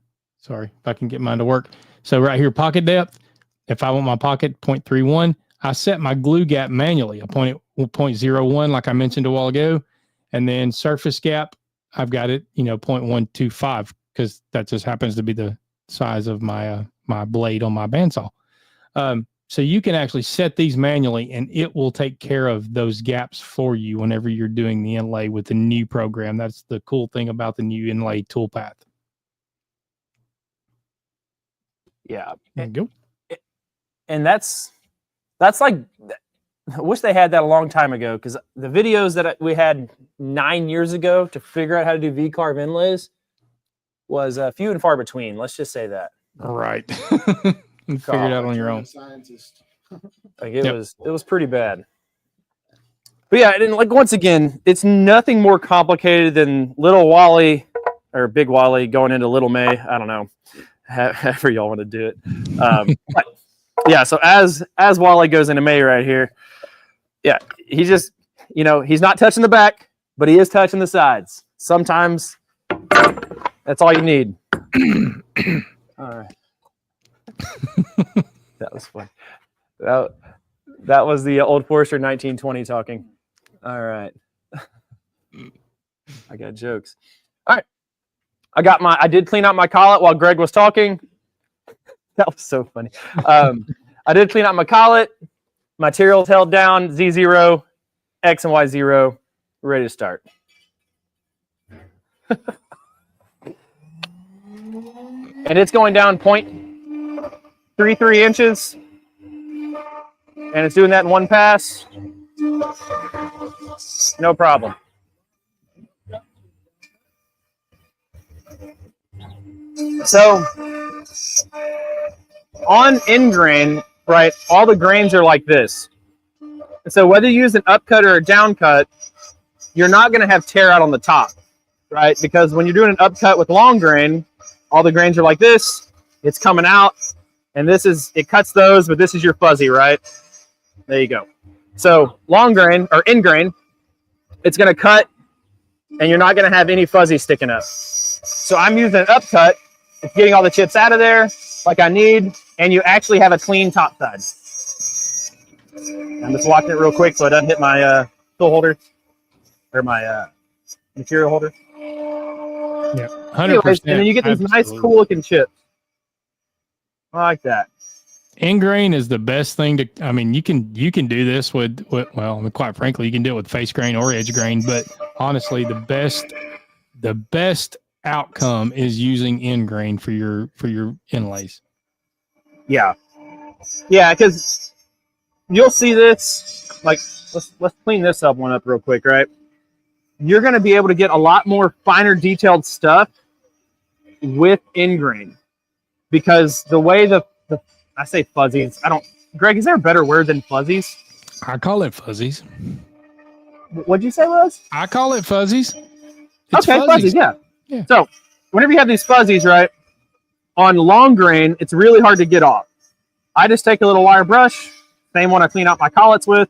to work. So right here, pocket depth. If I want my pocket 0.31, I set my glue gap manually. I point it 0.01, like I mentioned a while ago. And then surface gap, I've got it, 0.125, because that just happens to be the size of my my blade on my bandsaw. So you can actually set these manually, and it will take care of those gaps for you whenever you're doing the inlay with the new program. That's the cool thing about the new inlay toolpath. Yeah. There you go. And that's like, I wish they had that a long time ago, because the videos that we had 9 years ago to figure out how to do V-Carve inlays was few and far between. Let's just say that. All right. You figure it out on your own. Scientist. Like it was pretty bad. But yeah, and like once again, it's nothing more complicated than little Wally or big Wally going into little May. I don't know, however y'all want to do it. But yeah, so as Wally goes into May right here, yeah, he just, he's not touching the back, but he is touching the sides. Sometimes that's all you need. All right. That was fun. That was the old Forester 1920 talking. All right. I got jokes. All right. I did clean out my collet while Greg was talking. That was so funny. I did clean out my collet. Materials held down, Z0, X and Y0. We're ready to start. And it's going down 0.33 inches. And it's doing that in one pass. No problem. So on end grain, right, all the grains are like this. And so whether you use an upcut or a down cut, you're not going to have tear out on the top, right? Because when you're doing an upcut with long grain, all the grains are like this. It's coming out, and it cuts those, but this is your fuzzy, right? There you go. So long grain or end grain, it's going to cut, and you're not going to have any fuzzy sticking up. So I'm using an upcut. It's getting all the chips out of there like I need, and you actually have a clean top side. I'm just watching it real quick so I don't hit my tool holder or my material holder. Yeah, 100%. Anyways, and then you get these nice, cool looking chips. I like that. End grain is the best thing to. I mean, you can do this with well, quite frankly, you can do it with face grain or edge grain. But honestly, the best outcome is using end grain for your inlays. Yeah, because you'll see this. Like, let's clean this one up real quick, right? you're going to be able to get a lot more finer detailed stuff with ingrain, because the way I say fuzzies, Greg, is there a better word than fuzzies? I call it fuzzies. What'd you say, Rose? I call it fuzzies. It's okay, fuzzies, yeah. So whenever you have these fuzzies, right, on long grain, it's really hard to get off. I just take a little wire brush, same one I clean out my collets with.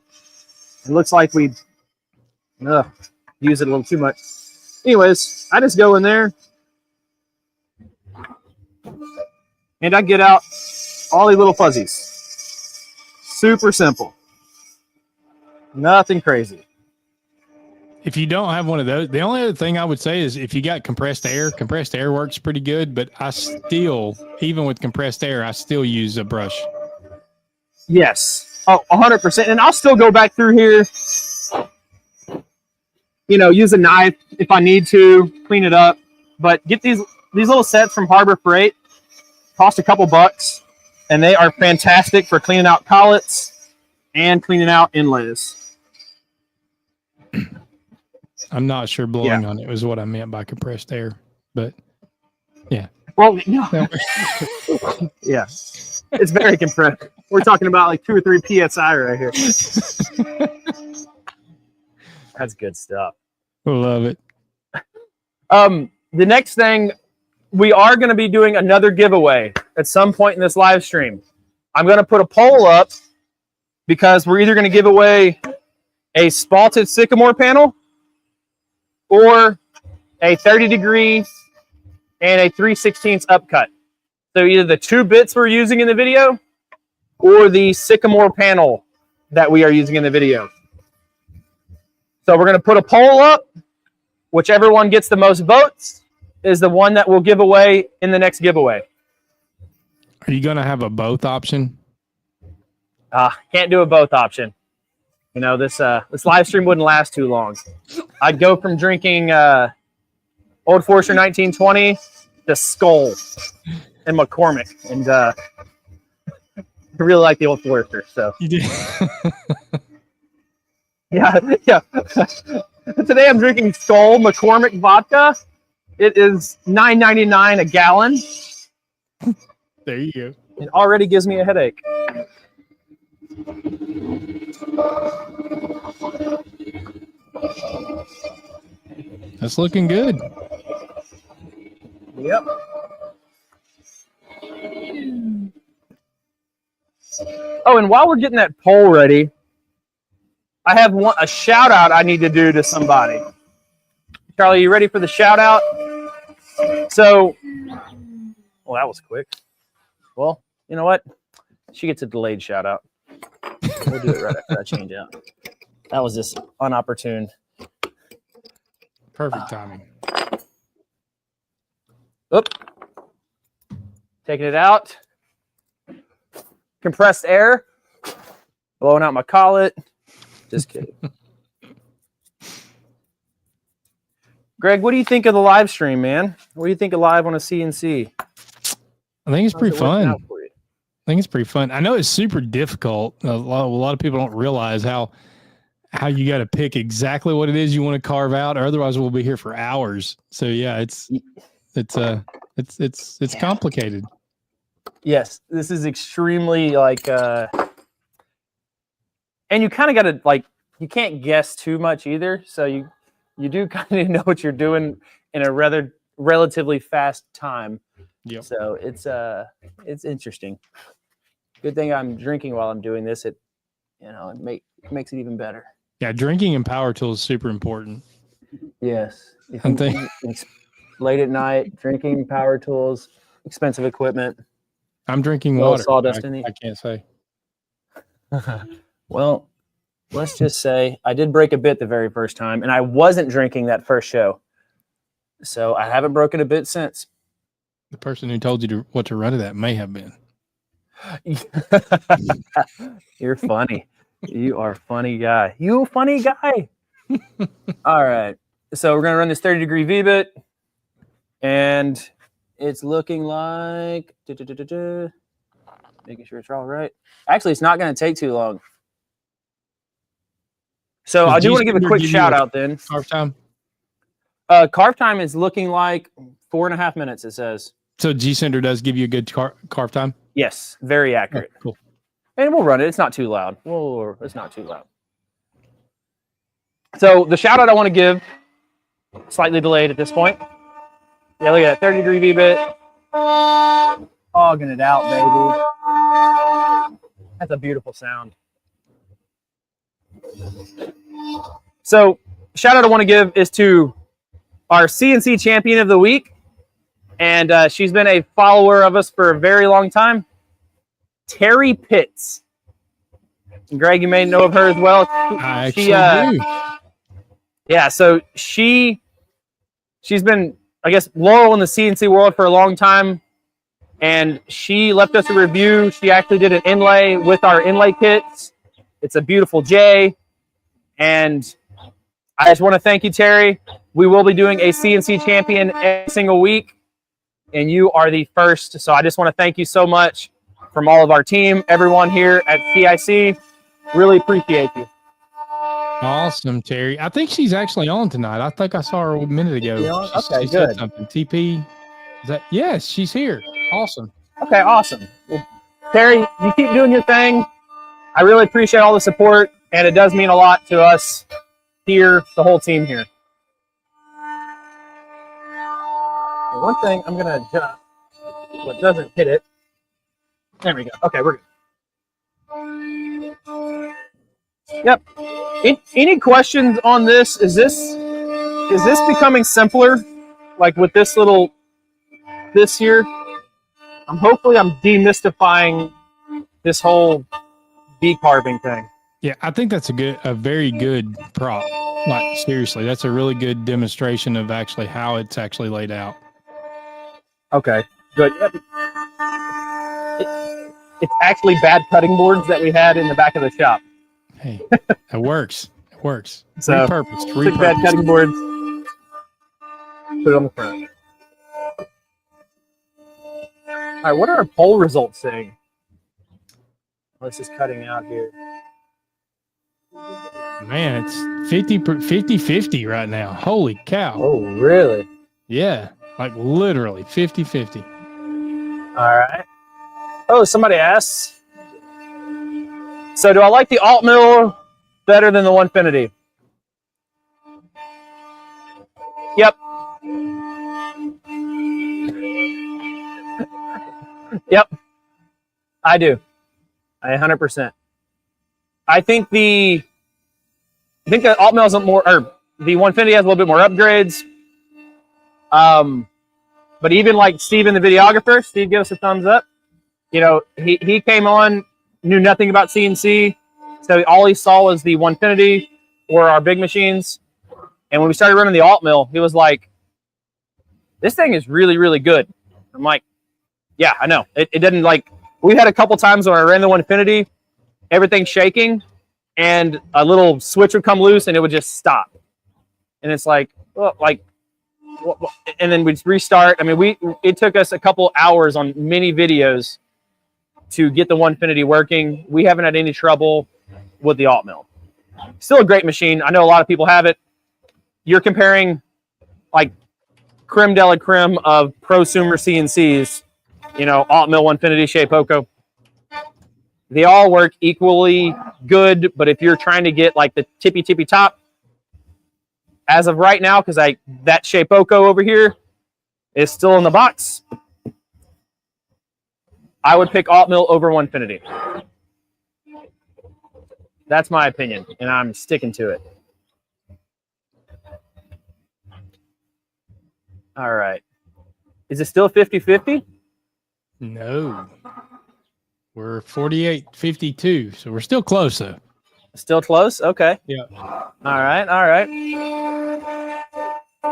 It looks like we use it a little too much. Anyways, I just go in there and I get out all these little fuzzies. Super simple. Nothing crazy. If you don't have one of those, the only other thing I would say is if you got compressed air works pretty good, but I still, even with compressed air, I still use a brush. Yes. Oh, 100%. And I'll still go back through here, use a knife if I need to, clean it up. But get these little sets from Harbor Freight. Cost a couple bucks, and they are fantastic for cleaning out collets and cleaning out inlays. I'm not sure blowing on it was what I meant by compressed air, but yeah. Well, no. Yeah. It's very compressed. We're talking about like 2 or 3 PSI right here. That's good stuff. Love it. The next thing, we are going to be doing another giveaway at some point in this live stream. I'm going to put a poll up because we're either going to give away a spalted sycamore panel or a 30-degree and a 3/16 upcut. So either the 2 bits we're using in the video or the sycamore panel that we are using in the video. So we're going to put a poll up. Whichever one gets the most votes is the one that we'll give away in the next giveaway. Are you going to have a both option? Can't do a both option. This live stream wouldn't last too long. I'd go from drinking Old Forester 1920 to Skull and McCormick, and I really like the Old Forester. So You did. yeah. Today I'm drinking Skull McCormick vodka. It is $9.99 a gallon. There you go. It already gives me a headache. That's looking good. Yep. Oh, and while we're getting that poll ready, I have a shout out I need to do to somebody. Charlie, you ready for the shout out? So, well, that was quick. Well, you know what? She gets a delayed shout out. We'll do it right after that change out. That was just unopportune. Perfect timing. Oop. Taking it out. Compressed air. Blowing out my collet. Just kidding. Greg, what do you think of the live stream, man? What do you think of live on a CNC? I think it's pretty fun. Out for you? I think it's pretty fun. I know it's super difficult. A lot of people don't realize how you got to pick exactly what it is you want to carve out, or otherwise we'll be here for hours. So yeah, it's complicated. Yes, this is extremely and you kind of got to you can't guess too much either. So you do kind of know what you're doing in a relatively fast time. Yep. So it's interesting. Good thing I'm drinking while I'm doing this. It makes it even better. Yeah, drinking and power tools is super important. Yes. Late at night, drinking, power tools, expensive equipment. I'm drinking water. Sawdust in it. I can't say. Well, let's just say I did break a bit the very first time, and I wasn't drinking that first show. So I haven't broken a bit since. The person who told you what to run to that may have been. You're funny. You are a funny guy. You funny guy. All right. So we're going to run this 30-degree V-bit, and it's looking like making sure it's all right. Actually, it's not going to take too long. So I do want to give a quick shout out then. Carve time? Carve time is looking like 4.5 minutes, it says. So G-Sender does give you a good carve time? Yes, very accurate. Oh, cool. And we'll run it. It's not too loud. It's not too loud. So the shout out I want to give, slightly delayed at this point. Yeah, look at that 30-degree V-bit. Hogging it out, baby. That's a beautiful sound. So shout out I want to give is to our CNC champion of the week. And she's been a follower of us for a very long time. Terry Pitts. And Greg, you may know of her as well. I actually do. Yeah, so she's been, I guess, loyal in the CNC world for a long time. And she left us a review. She actually did an inlay with our inlay kits. It's a beautiful J. And I just want to thank you, Terry. We will be doing a CNC champion every single week. And you are the first. So I just want to thank you so much from all of our team, everyone here at CIC. Really appreciate you. Awesome, Terry. I think she's actually on tonight. I think I saw her a minute ago. Okay, she good. said something. TP. Is that? Yes, she's here. Awesome. Okay, awesome. Well, Terry, you keep doing your thing. I really appreciate all the support, and it does mean a lot to us here, the whole team here. One thing I'm going to adjust so it doesn't hit it. There we go. Okay, we're good. Yep. Any questions on this? Is this becoming simpler? Like with this here? Hopefully I'm demystifying this whole V-carving thing. Yeah, I think that's a very good prop. Like seriously, that's a really good demonstration of actually how it's actually laid out. Okay, good. It's actually bad cutting boards that we had in the back of the shop. Hey, it works. It works. So, repurposed. took bad cutting boards, put it on the front. All right, what are our poll results saying? Oh, this is cutting out here. Man, it's 50-50 right now. Holy cow. Oh, really? Yeah, like literally 50-50. All right. Oh, somebody asks, so do I like the Altmill better than the Onefinity? Yep. Yep. I do. 100%. I think the Altmill is more, or the Onefinity has a little bit more upgrades. But even like Steven, the videographer, Steve, give us a thumbs up. You know, he came on, knew nothing about CNC, so all he saw was the Onefinity or our big machines. And when we started running the Altmill, he was like, "This thing is really, really good." I'm like, "Yeah, I know." It didn't like. We had a couple times where I ran the Onefinity, everything shaking, and a little switch would come loose and it would just stop. And it's like, well, like. And then we'd restart. I mean, it took us a couple hours on many videos to get the Onefinity working. We haven't had any trouble with the Altmill. Still a great machine. I know a lot of people have it. You're comparing like creme de la creme of prosumer CNCs, you know, Altmill, Onefinity, Shapeoko. They all work equally good, but if you're trying to get like the tippy top, as of right now, because that Shapeoko over here is still in the box, I would pick Altmill over Onefinity. That's my opinion, and I'm sticking to it. All right. Is it still 50-50? No. We're 48-52, so we're still close, though. Still close? Okay. Yeah. All right. All right. You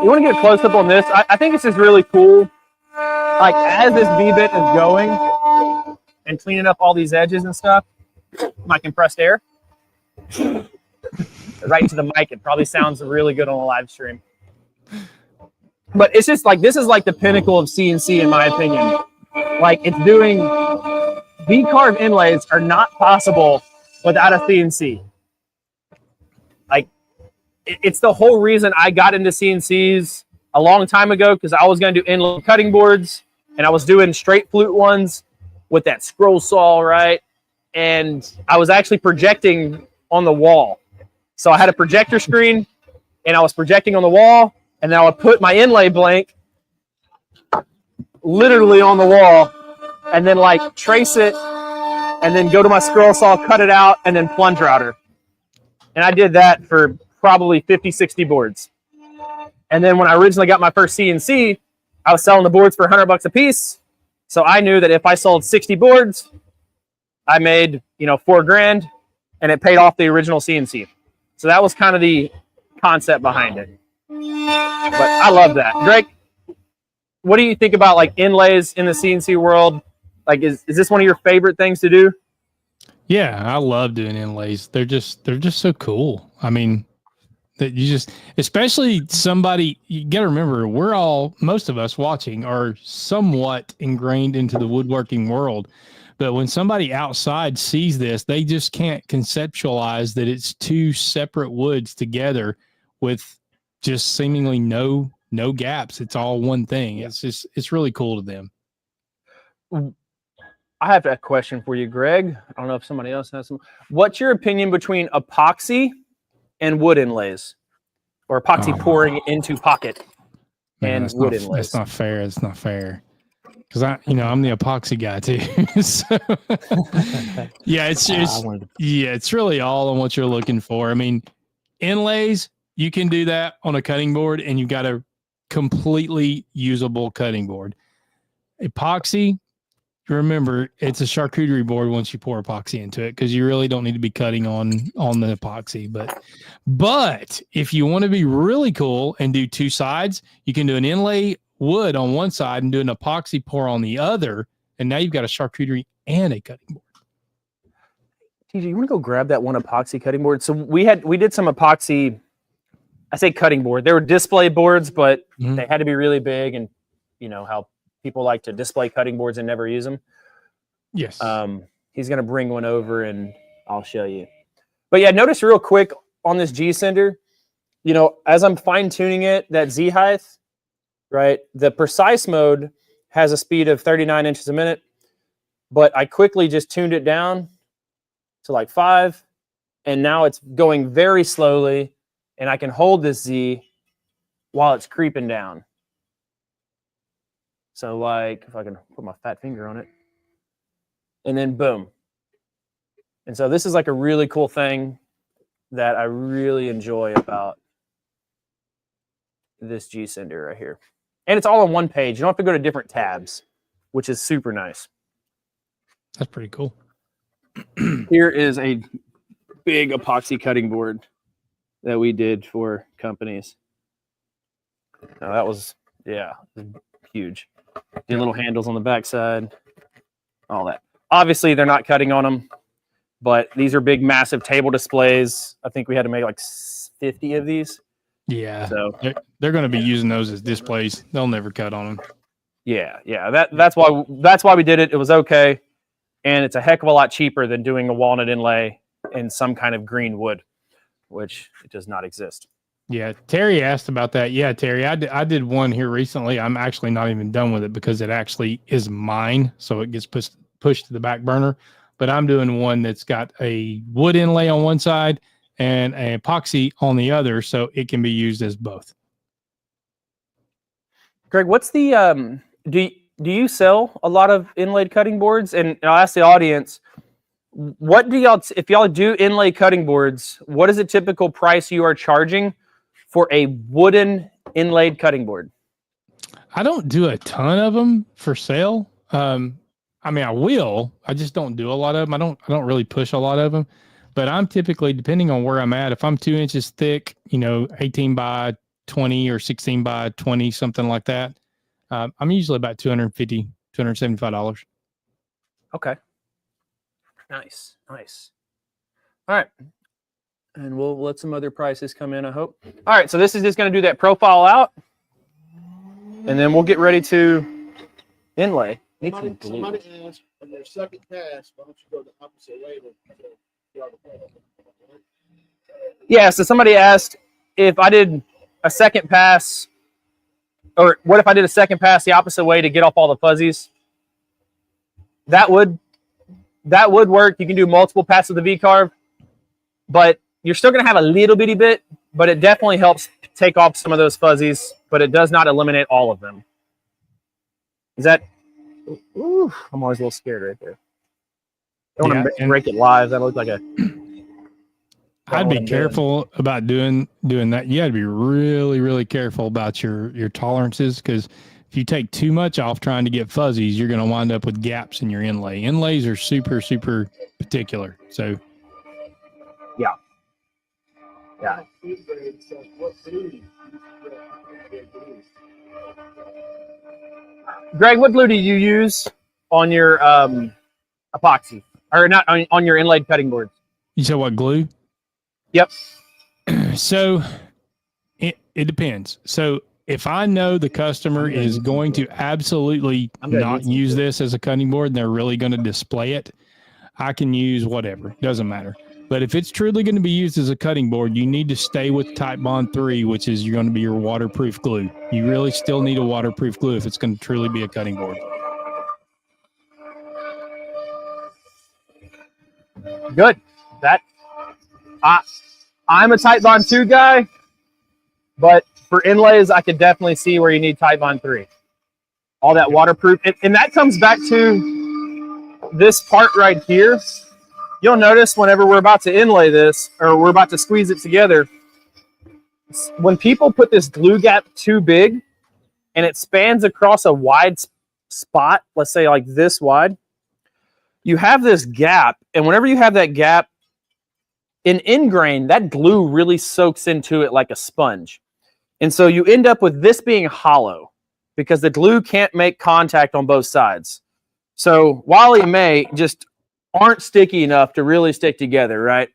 want to get a close-up on this? I think this is really cool. Like, as this V-bit is going and cleaning up all these edges and stuff, my compressed air, right to the mic. It probably sounds really good on a live stream. But it's just like, this is like the pinnacle of CNC, in my opinion. Like, it's doing, V-Carve inlays are not possible without a CNC. Like, it's the whole reason I got into CNCs a long time ago, because I was going to do inlay cutting boards, and I was doing straight flute ones with that scroll saw, right? And I was actually projecting on the wall. So I had a projector screen, and I was projecting on the wall, and then I would put my inlay blank literally on the wall, and then like trace it, and then go to my scroll saw, cut it out, and then plunge router. And I did that for probably 50, 60 boards. And then when I originally got my first CNC, I was selling the boards for $100 a piece. So I knew that if I sold 60 boards, I made, $4,000, and it paid off the original CNC. So that was kind of the concept behind it. But I love that. Greg, what do you think about like inlays in the CNC world? Like, is this one of your favorite things to do? Yeah, I love doing inlays. They're just so cool. I mean, that you just, especially somebody, you got to remember, most of us watching are somewhat ingrained into the woodworking world. But when somebody outside sees this, they just can't conceptualize that it's two separate woods together with just seemingly no gaps. It's all one thing. Yeah. It's really cool to them. I have a question for you, Greg. I don't know if somebody else has some. What's your opinion between epoxy and wood inlays, or epoxy pouring into pocket and wood inlays? That's not fair. It's not fair. Because I'm the epoxy guy too. So yeah, it's really all on what you're looking for. I mean, inlays, you can do that on a cutting board, and you've got a completely usable cutting board. Epoxy, remember, it's a charcuterie board once you pour epoxy into it, because you really don't need to be cutting on the epoxy. But if you want to be really cool and do two sides, you can do an inlay wood on one side and do an epoxy pour on the other, and now you've got a charcuterie and a cutting board. TJ, you want to go grab that one epoxy cutting board? So we did some epoxy. I say cutting board. They were display boards, but they had to be really big, and you know how people like to display cutting boards and never use them. Yes. He's going to bring one over, and I'll show you. But yeah, notice real quick on this G Cinder, as I'm fine tuning it, that Z height, right? The precise mode has a speed of 39 inches a minute, but I quickly just tuned it down to like 5, and now it's going very slowly, and I can hold this Z while it's creeping down. So like, if I can put my fat finger on it, and then boom. And so this is like a really cool thing that I really enjoy about this G Cinder right here. And it's all on one page. You don't have to go to different tabs, which is super nice. That's pretty cool. Here is a big epoxy cutting board that we did for companies. Now that was, huge. The little handles on the backside, all that. Obviously, they're not cutting on them, but these are big, massive table displays. I think we had to make like 50 of these. Yeah. So they're going to be using those as displays. They'll never cut on them. Yeah. That's why we did it. It was okay, and it's a heck of a lot cheaper than doing a walnut inlay in some kind of green wood, which it does not exist. Yeah, Terry asked about that. Yeah, Terry, I did one here recently. I'm actually not even done with it because it actually is mine, so it gets pushed to the back burner. But I'm doing one that's got a wood inlay on one side and an epoxy on the other, so it can be used as both. Greg, what's the do you sell a lot of inlaid cutting boards? And I'll ask the audience, what do y'all, if y'all do inlay cutting boards, what is the typical price you are charging for a wooden inlaid cutting board? I don't do a ton of them for sale. I mean, I will. I just don't do a lot of them. I don't really push a lot of them. But I'm typically, depending on where I'm at, if I'm 2 inches thick, 18 by 20 or 16 by 20, something like that, I'm usually about $250, $275. Okay. Nice. All right. And we'll let some other prices come in, I hope. All right, so this is just going to do that profile out. And then we'll get ready to inlay. Somebody asked on your second pass, why don't you go the opposite way? Yeah, so somebody asked, if I did a second pass, or what if I did a second pass the opposite way to get off all the fuzzies? That would work. You can do multiple passes of the V-Carve, but you're still going to have a little bitty bit, but it definitely helps take off some of those fuzzies, but it does not eliminate all of them. Is that... Ooh, I'm always a little scared right there. I don't want to break it live. That looked like a... I'd be careful about doing that. You got to be really, really careful about your tolerances, because if you take too much off trying to get fuzzies, you're going to wind up with gaps in your inlay. Inlays are super, super particular. So, yeah. Yeah. Greg, what glue do you use on your epoxy, or not on your inlaid cutting boards? You said what glue? Yep. So it depends. So if I know the customer is going to absolutely not use this as a cutting board and they're really going to display it, I can use whatever. Doesn't matter. But if it's truly going to be used as a cutting board, you need to stay with Type Bond 3, which is going to be your waterproof glue. You really still need a waterproof glue if it's going to truly be a cutting board. Good. I'm a Type Bond 2 guy, but for inlays, I could definitely see where you need Type Bond 3. All that waterproof. And that comes back to this part right here. You'll notice whenever we're about to inlay this, or we're about to squeeze it together, when people put this glue gap too big and it spans across a wide spot, let's say like this wide, you have this gap. And whenever you have that gap, in ingrain, that glue really soaks into it like a sponge. And so you end up with this being hollow because the glue can't make contact on both sides. So while it may just aren't sticky enough to really stick together, right?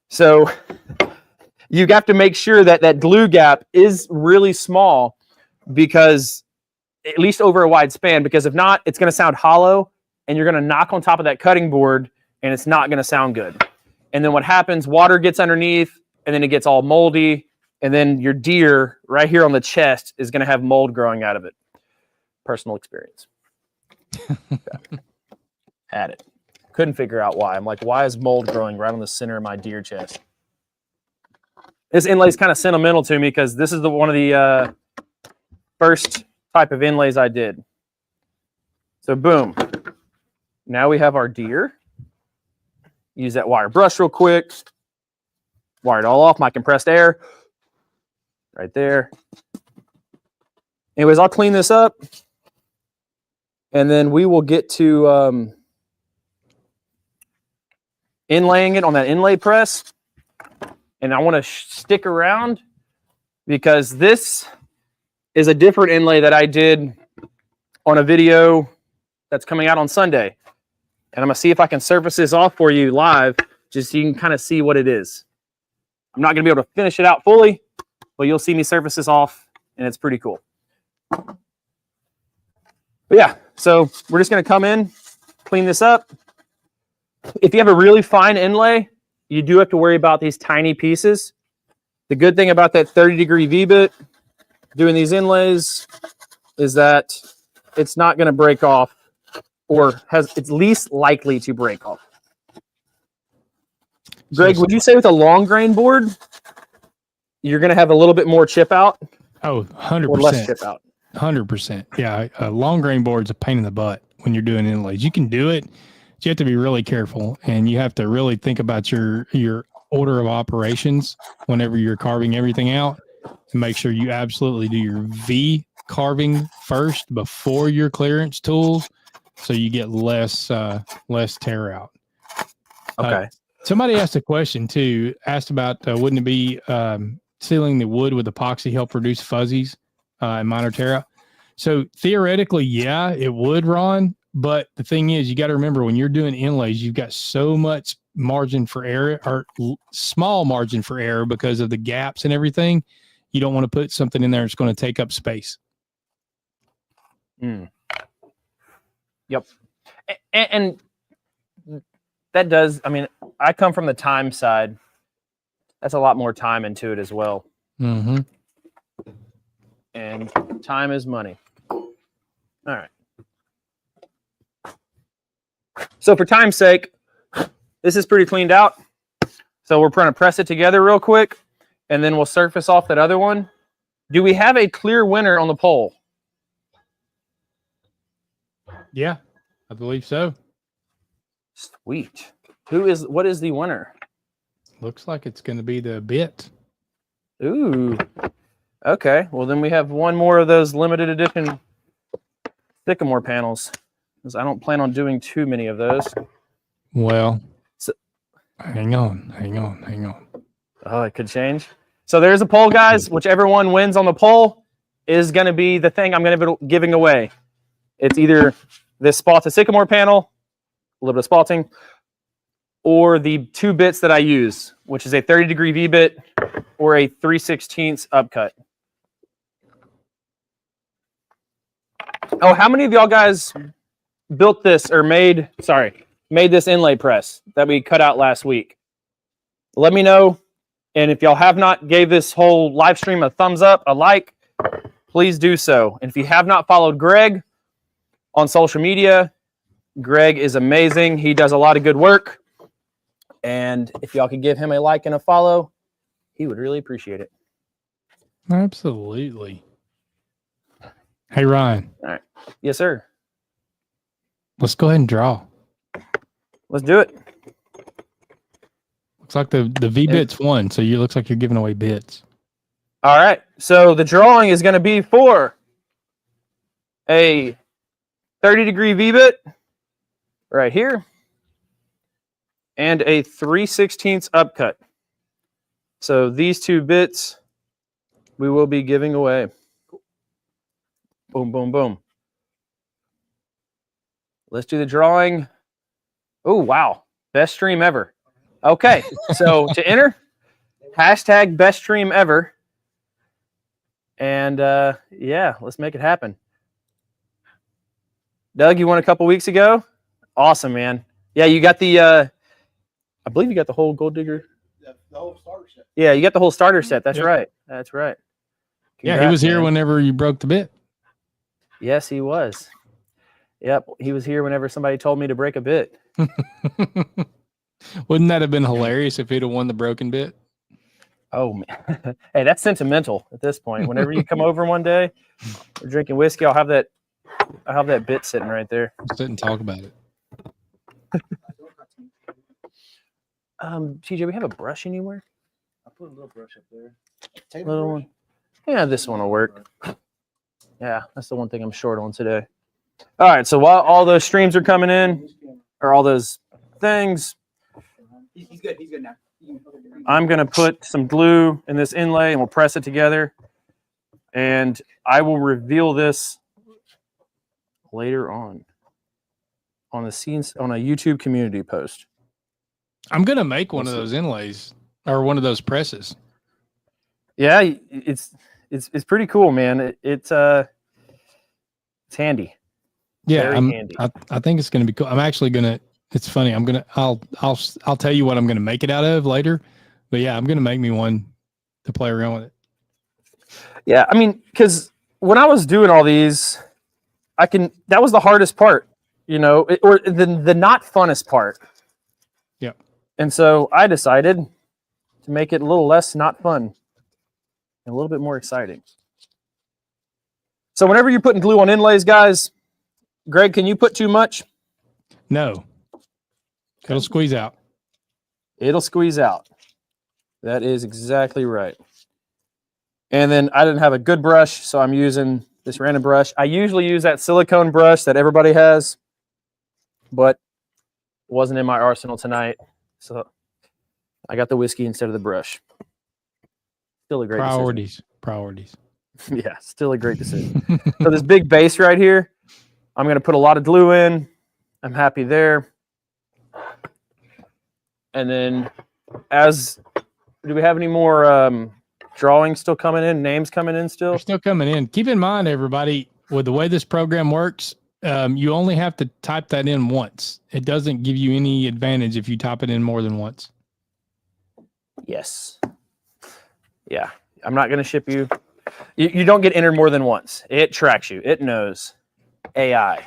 So you have to make sure that that glue gap is really small, because at least over a wide span, because if not, it's going to sound hollow and you're going to knock on top of that cutting board and it's not going to sound good. And then what happens, water gets underneath and then it gets all moldy. And then your deer right here on the chest is going to have mold growing out of it. Personal experience. Had it. Couldn't figure out why. I'm like, why is mold growing right on the center of my deer chest? This inlay is kind of sentimental to me because this is one of the first type of inlays I did. So boom. Now we have our deer. Use that wire brush real quick. Wire it all off, my compressed air. Right there. Anyways, I'll clean this up. And then we will get to inlaying it on that inlay press. And I want to stick around because this is a different inlay that I did on a video that's coming out on Sunday. And I'm going to see if I can surface this off for you live, just so you can kind of see what it is. I'm not going to be able to finish it out fully, but you'll see me surface this off, and it's pretty cool. But yeah, so we're just going to come in, clean this up. If you have a really fine inlay, you do have to worry about these tiny pieces. The good thing about that 30-degree V-bit doing these inlays is that it's not going to break off, or it's least likely to break off. Greg, would you say with a long grain board, you're going to have a little bit more chip out? Oh, 100%. Or less chip out? 100%. Yeah, a long grain board's a pain in the butt when you're doing inlays. You can do it, but you have to be really careful, and you have to really think about your order of operations whenever you're carving everything out, and make sure you absolutely do your V carving first before your clearance tools, so you get less tear out. Okay. Somebody asked a question too. Asked about wouldn't it be sealing the wood with epoxy help reduce fuzzies and minor tear out? So theoretically, yeah, it would, Ron. But the thing is, you got to remember when you're doing inlays, you've got so much margin for error, or small margin for error, because of the gaps and everything. You don't want to put something in there that's going to take up space. Yep. And that does, I mean, I come from the time side. That's a lot more time into it as well. Mm-hmm. And time is money. All right. So for time's sake, this is pretty cleaned out. So we're going to press it together real quick, and then we'll surface off that other one. Do we have a clear winner on the poll? Yeah, I believe so. Sweet. What is the winner? Looks like it's going to be the bit. Ooh. Okay. Well, then we have one more of those limited edition sycamore panels, because I don't plan on doing too many of those. Well, hang on. Oh, it could change. So there's a poll, guys. Whichever one wins on the poll is going to be the thing I'm going to be giving away. It's either this spalted sycamore panel, a little bit of spalting, or the 2 bits that I use, which is a 30-degree V-bit or a 3/16 upcut. Oh, how many of y'all guys built this or made this inlay press that we cut out last week? Let me know. And if y'all have not gave this whole live stream a thumbs up, a like, please do so. And if you have not followed Greg on social media, Greg is amazing. He does a lot of good work. And if y'all could give him a like and a follow, he would really appreciate it. Absolutely. Hey, Ryan. All right. Yes, sir. Let's go ahead and draw. Let's do it. Looks like the V-bits won, so you looks like you're giving away bits. All right. So the drawing is going to be for a 30-degree V-bit right here and a 3/16 upcut. So these 2 bits we will be giving away. Boom, boom, boom. Let's do the drawing. Oh, wow. Best stream ever. Okay. So to enter, hashtag best stream ever. And yeah, let's make it happen. Doug, you won a couple weeks ago? Awesome, man. Yeah, you got the, I believe you got the whole Gold Digger. The whole starter set. Yeah, you got the whole starter set. That's Yep. right. That's right. Yeah, he was here man. whenever you broke the bit. Yes, he was. Yep, he was here whenever somebody told me to break a bit. Wouldn't that have been hilarious if he'd have won the broken bit? Oh, man. Hey, that's sentimental at this point. Whenever you come over one day, we're drinking whiskey, I'll have that bit sitting right there. Sit and talk about it. TJ, we have a brush anywhere? I put a little brush up there. Little one. Yeah, this one will work. Yeah, that's the one thing I'm short on today. All right, so while all those streams are coming in, or all those things, He's good. He's good now. I'm going to put some glue in this inlay and we'll press it together. And I will reveal this later on the scenes on a YouTube community post. I'm going to make one of those inlays or one of those presses. Yeah, it's pretty cool, man. It's handy. Yeah, Very handy. I think it's going to be cool. I'm actually going to. It's funny. I'll tell you what I'm going to make it out of later. But yeah, I'm going to make me one to play around with it. Yeah, I mean, because when I was doing all these, that was the hardest part, or the not funnest part. Yeah. And so I decided to make it a little less not fun and a little bit more exciting. So whenever you're putting glue on inlays, guys, Greg, can you put too much? No. It'll squeeze out. It'll squeeze out. That is exactly right. And then I didn't have a good brush, so I'm using this random brush. I usually use that silicone brush that everybody has, but it wasn't in my arsenal tonight. So I got the whiskey instead of the brush. Still a great decision. Priorities. Yeah, still a great decision. So this big base right here, I'm going to put a lot of glue in. I'm happy there. And then do we have any more drawings still coming in, names coming in still? They're still coming in. Keep in mind, everybody, with the way this program works, you only have to type that in once. It doesn't give you any advantage if you type it in more than once. Yes. Yeah. I'm not going to ship you. You don't get entered more than once. It tracks you. It knows. AI.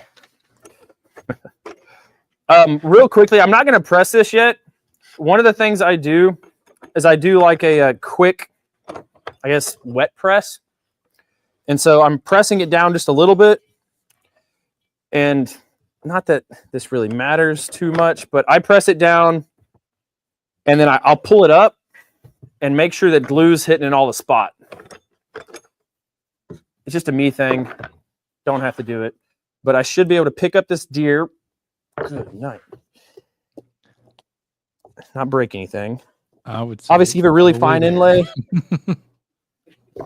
Real quickly, I'm not going to press this yet. One of the things I do is I do like a quick, I guess, wet press. And so I'm pressing it down just a little bit. And not that this really matters too much, but I press it down and then I'll pull it up and make sure that glue's hitting in all the spot. It's just a me thing. Don't have to do it. But I should be able to pick up this deer. Good night. Not break anything. I would say obviously you have a really fine inlay.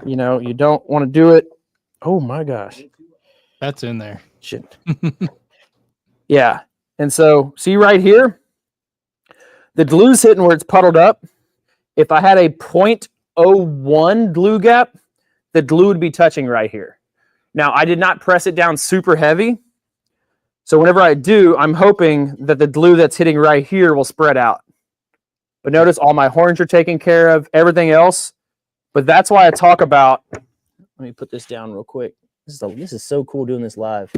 You know, you don't want to do it. Oh my gosh. That's in there. Shit. Yeah. And so see right here, the glue's hitting where it's puddled up. If I had a 0.01 glue gap, the glue would be touching right here. Now, I did not press it down super heavy. So whenever I do, I'm hoping that the glue that's hitting right here will spread out. But notice all my horns are taken care of, everything else. But that's why I talk about, let me put this down real quick. This is so cool doing this live.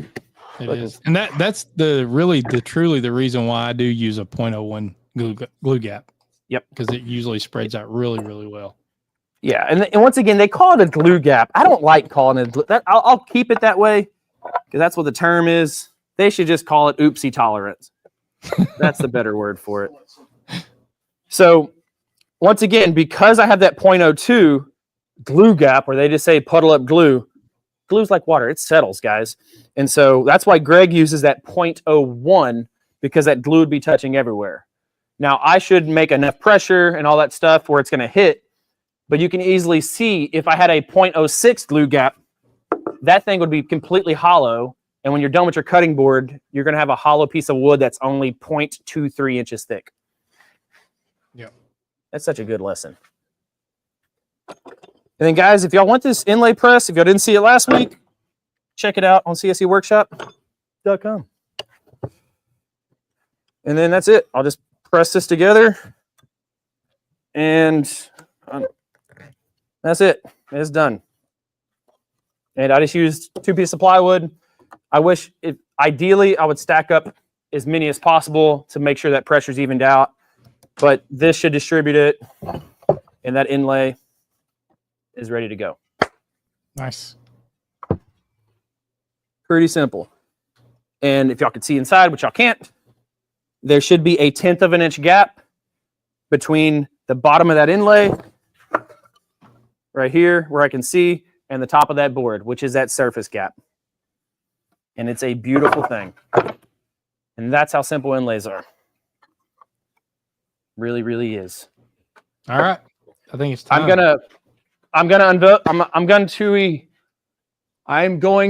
It is. And that's truly the reason why I do use a 0.01 glue gap. Yep. Because it usually spreads out really, really well. Yeah. And once again, they call it a glue gap. I don't like calling it glue. I'll keep it that way because that's what the term is. They should just call it oopsie tolerance. That's the better word for it. So once again, because I have that 0.02 glue gap where they just say puddle up glue, glue's like water. It settles, guys. And so that's why Greg uses that 0.01 because that glue would be touching everywhere. Now, I should make enough pressure and all that stuff where it's going to hit, but you can easily see if I had a 0.06 glue gap, that thing would be completely hollow. And when you're done with your cutting board, you're going to have a hollow piece of wood that's only 0.23 inches thick. Yeah. That's such a good lesson. And then, guys, if y'all want this inlay press, if y'all didn't see it last week, check it out on CSEworkshop.com. And then that's it. I'll just press this together. And that's it. It's done. And I just used 2 pieces of plywood. I wish, ideally, I would stack up as many as possible to make sure that pressure's evened out. But this should distribute it. And that inlay is ready to go. Nice. Pretty simple. And if y'all can see inside, which y'all can't, there should be a 1/10 of an inch gap between the bottom of that inlay right here where I can see and the top of that board, which is that surface gap. And it's a beautiful thing. And that's how simple inlays are. Really, really is. All right. I think it's time. I'm going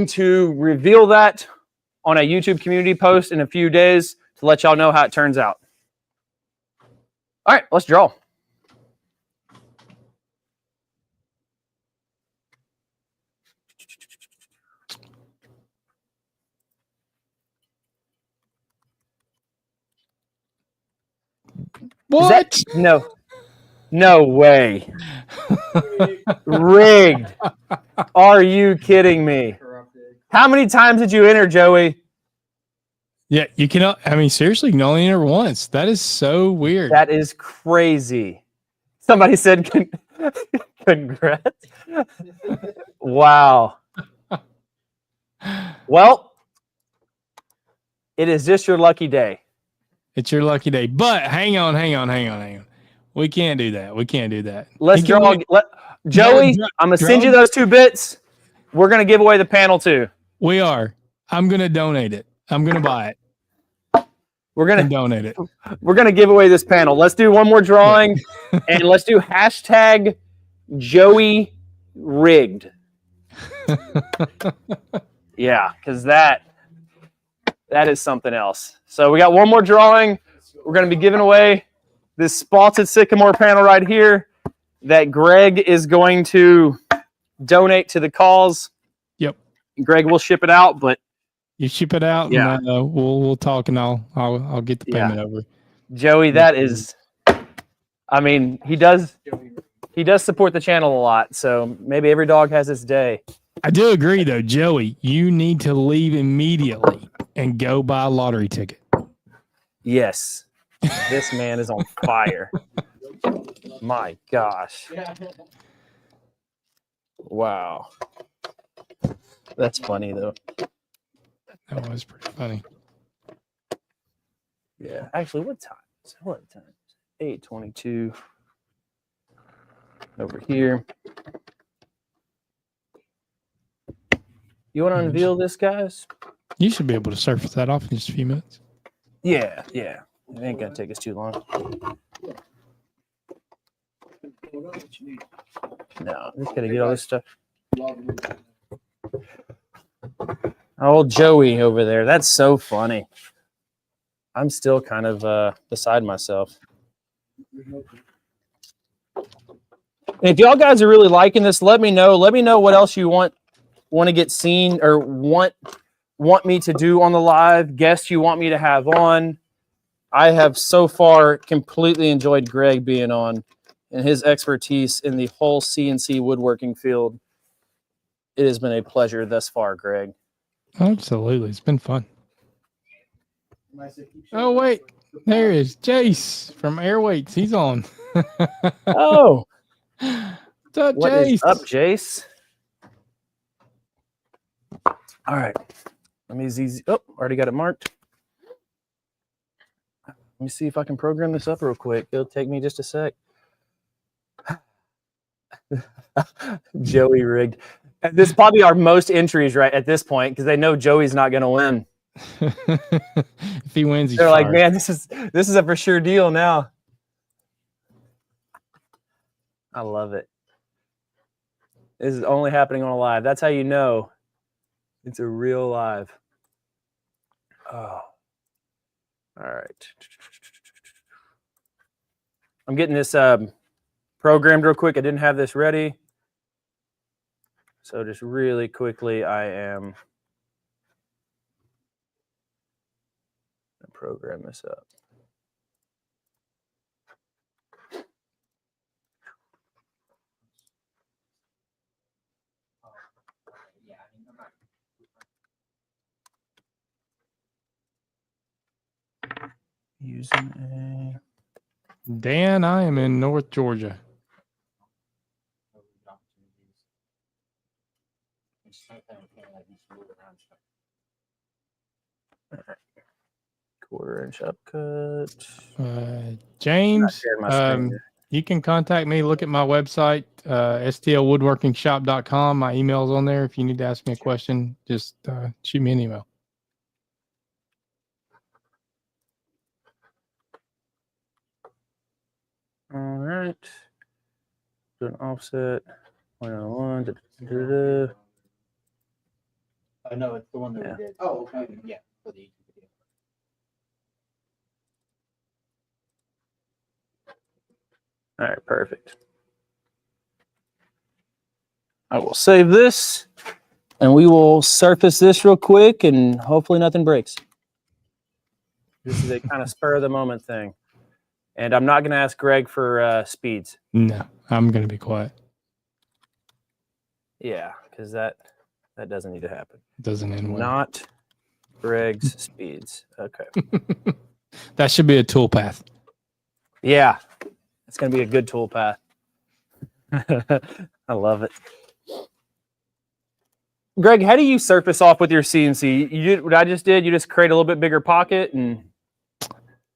to reveal that on a YouTube community post in a few days to let y'all know how it turns out. All right, let's draw. What? No way. Rigged. Are you kidding me? How many times did you enter, Joey? Yeah, you cannot. I mean, seriously, you can only enter once. That is so weird. That is crazy. Somebody said, congrats. Wow. Well, it is just your lucky day. It's your lucky day. But hang on. We can't do that. Let's draw. Joey, I'm going to send you those 2 bits. We're going to give away the panel too. We are. I'm going to donate it. I'm going to buy it. We're going to donate it. We're going to give away this panel. Let's do one more drawing and let's do hashtag Joey rigged. Yeah, because that is something else. So we got one more drawing. We're going to be giving away this spalted sycamore panel right here that Greg is going to donate to the cause. Yep. Greg will ship it out, but you ship it out, yeah. And we'll talk, and I'll get the payment over. Joey, that is, I mean, he does. He does support the channel a lot, so maybe every dog has its day. I do agree, though, Joey. You need to leave immediately and go buy a lottery ticket. Yes. This man is on fire. My gosh. Wow. That's funny, though. That was pretty funny. Yeah. Actually, what time? What time? 8:22. Over here. You want to unveil this, guys? You should be able to surface that off in just a few minutes. Yeah, yeah. It ain't gonna take us too long. No, just gotta get all this stuff. Old Joey over there. That's so funny. I'm still kind of beside myself. And if y'all guys are really liking this, let me know. Let me know what else you want to get seen or want me to do on the live, guests you want me to have on. I have so far completely enjoyed Greg being on and his expertise in the whole CNC woodworking field. It has been a pleasure thus far, Greg. Absolutely. It's been fun. Oh, wait. There is Jace from Airweights. He's on. Oh. What's up, What Jace? is up, Jace? All right. Let me easy. Oh, already got it marked. Let me see if I can program this up real quick. It'll take me just a sec. Joey rigged. This is probably our most entries right at this point because they know Joey's not going to win. If he wins, he's They're fired. like, man, this is a for sure deal now. I love it. This is only happening on a live. That's how you know it's a real live. Oh. All right. I'm getting this programmed real quick. I didn't have this ready. So just really quickly, I am going to program this up. Using Dan, I am in North Georgia. quarter-inch upcut. James, my screen. you can contact me. Look at my website, STLwoodworkingshop.com. My email's on there. If you need to ask me a question, just shoot me an email. All right. Do an offset. 0.01. I know it's the one that Yeah. we did. Oh, okay. Yeah, for the YouTube video. All right, perfect. I will save this, and we will surface this real quick, and hopefully nothing breaks. This is a kind of spur of the moment thing. And I'm not going to ask Greg for speeds. No, I'm going to be quiet. Yeah, because that doesn't need to happen. Doesn't end well. Not Greg's speeds. Okay. That should be a toolpath. Yeah, it's going to be a good tool path. I love it. Greg, how do you surface off with your CNC? You did what I just did. You just create a little bit bigger pocket, and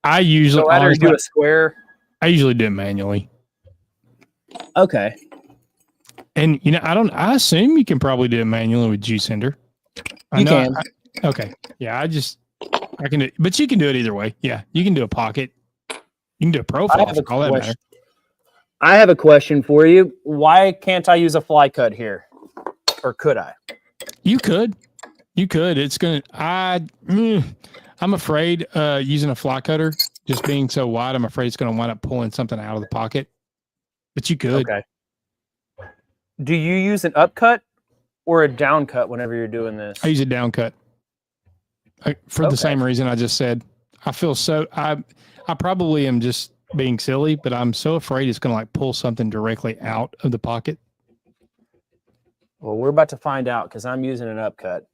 I usually do a square. I usually do it manually. Okay. And I assume you can probably do it manually with Juice Ender. You can. Okay. Yeah, I can do it, but you can do it either way. Yeah, you can do a pocket. You can do a profile. All that matter. I have a question for you. Why can't I use a fly cut here? Or could I? You could. It's going to, I'm afraid using a fly cutter, just being so wide, I'm afraid it's going to wind up pulling something out of the pocket. But you could. Okay. Do you use an upcut or a down cut whenever you're doing this? I use a down cut. For the same reason I just said. I feel so, I probably am just being silly, but I'm so afraid it's going to like pull something directly out of the pocket. Well, we're about to find out because I'm using an upcut.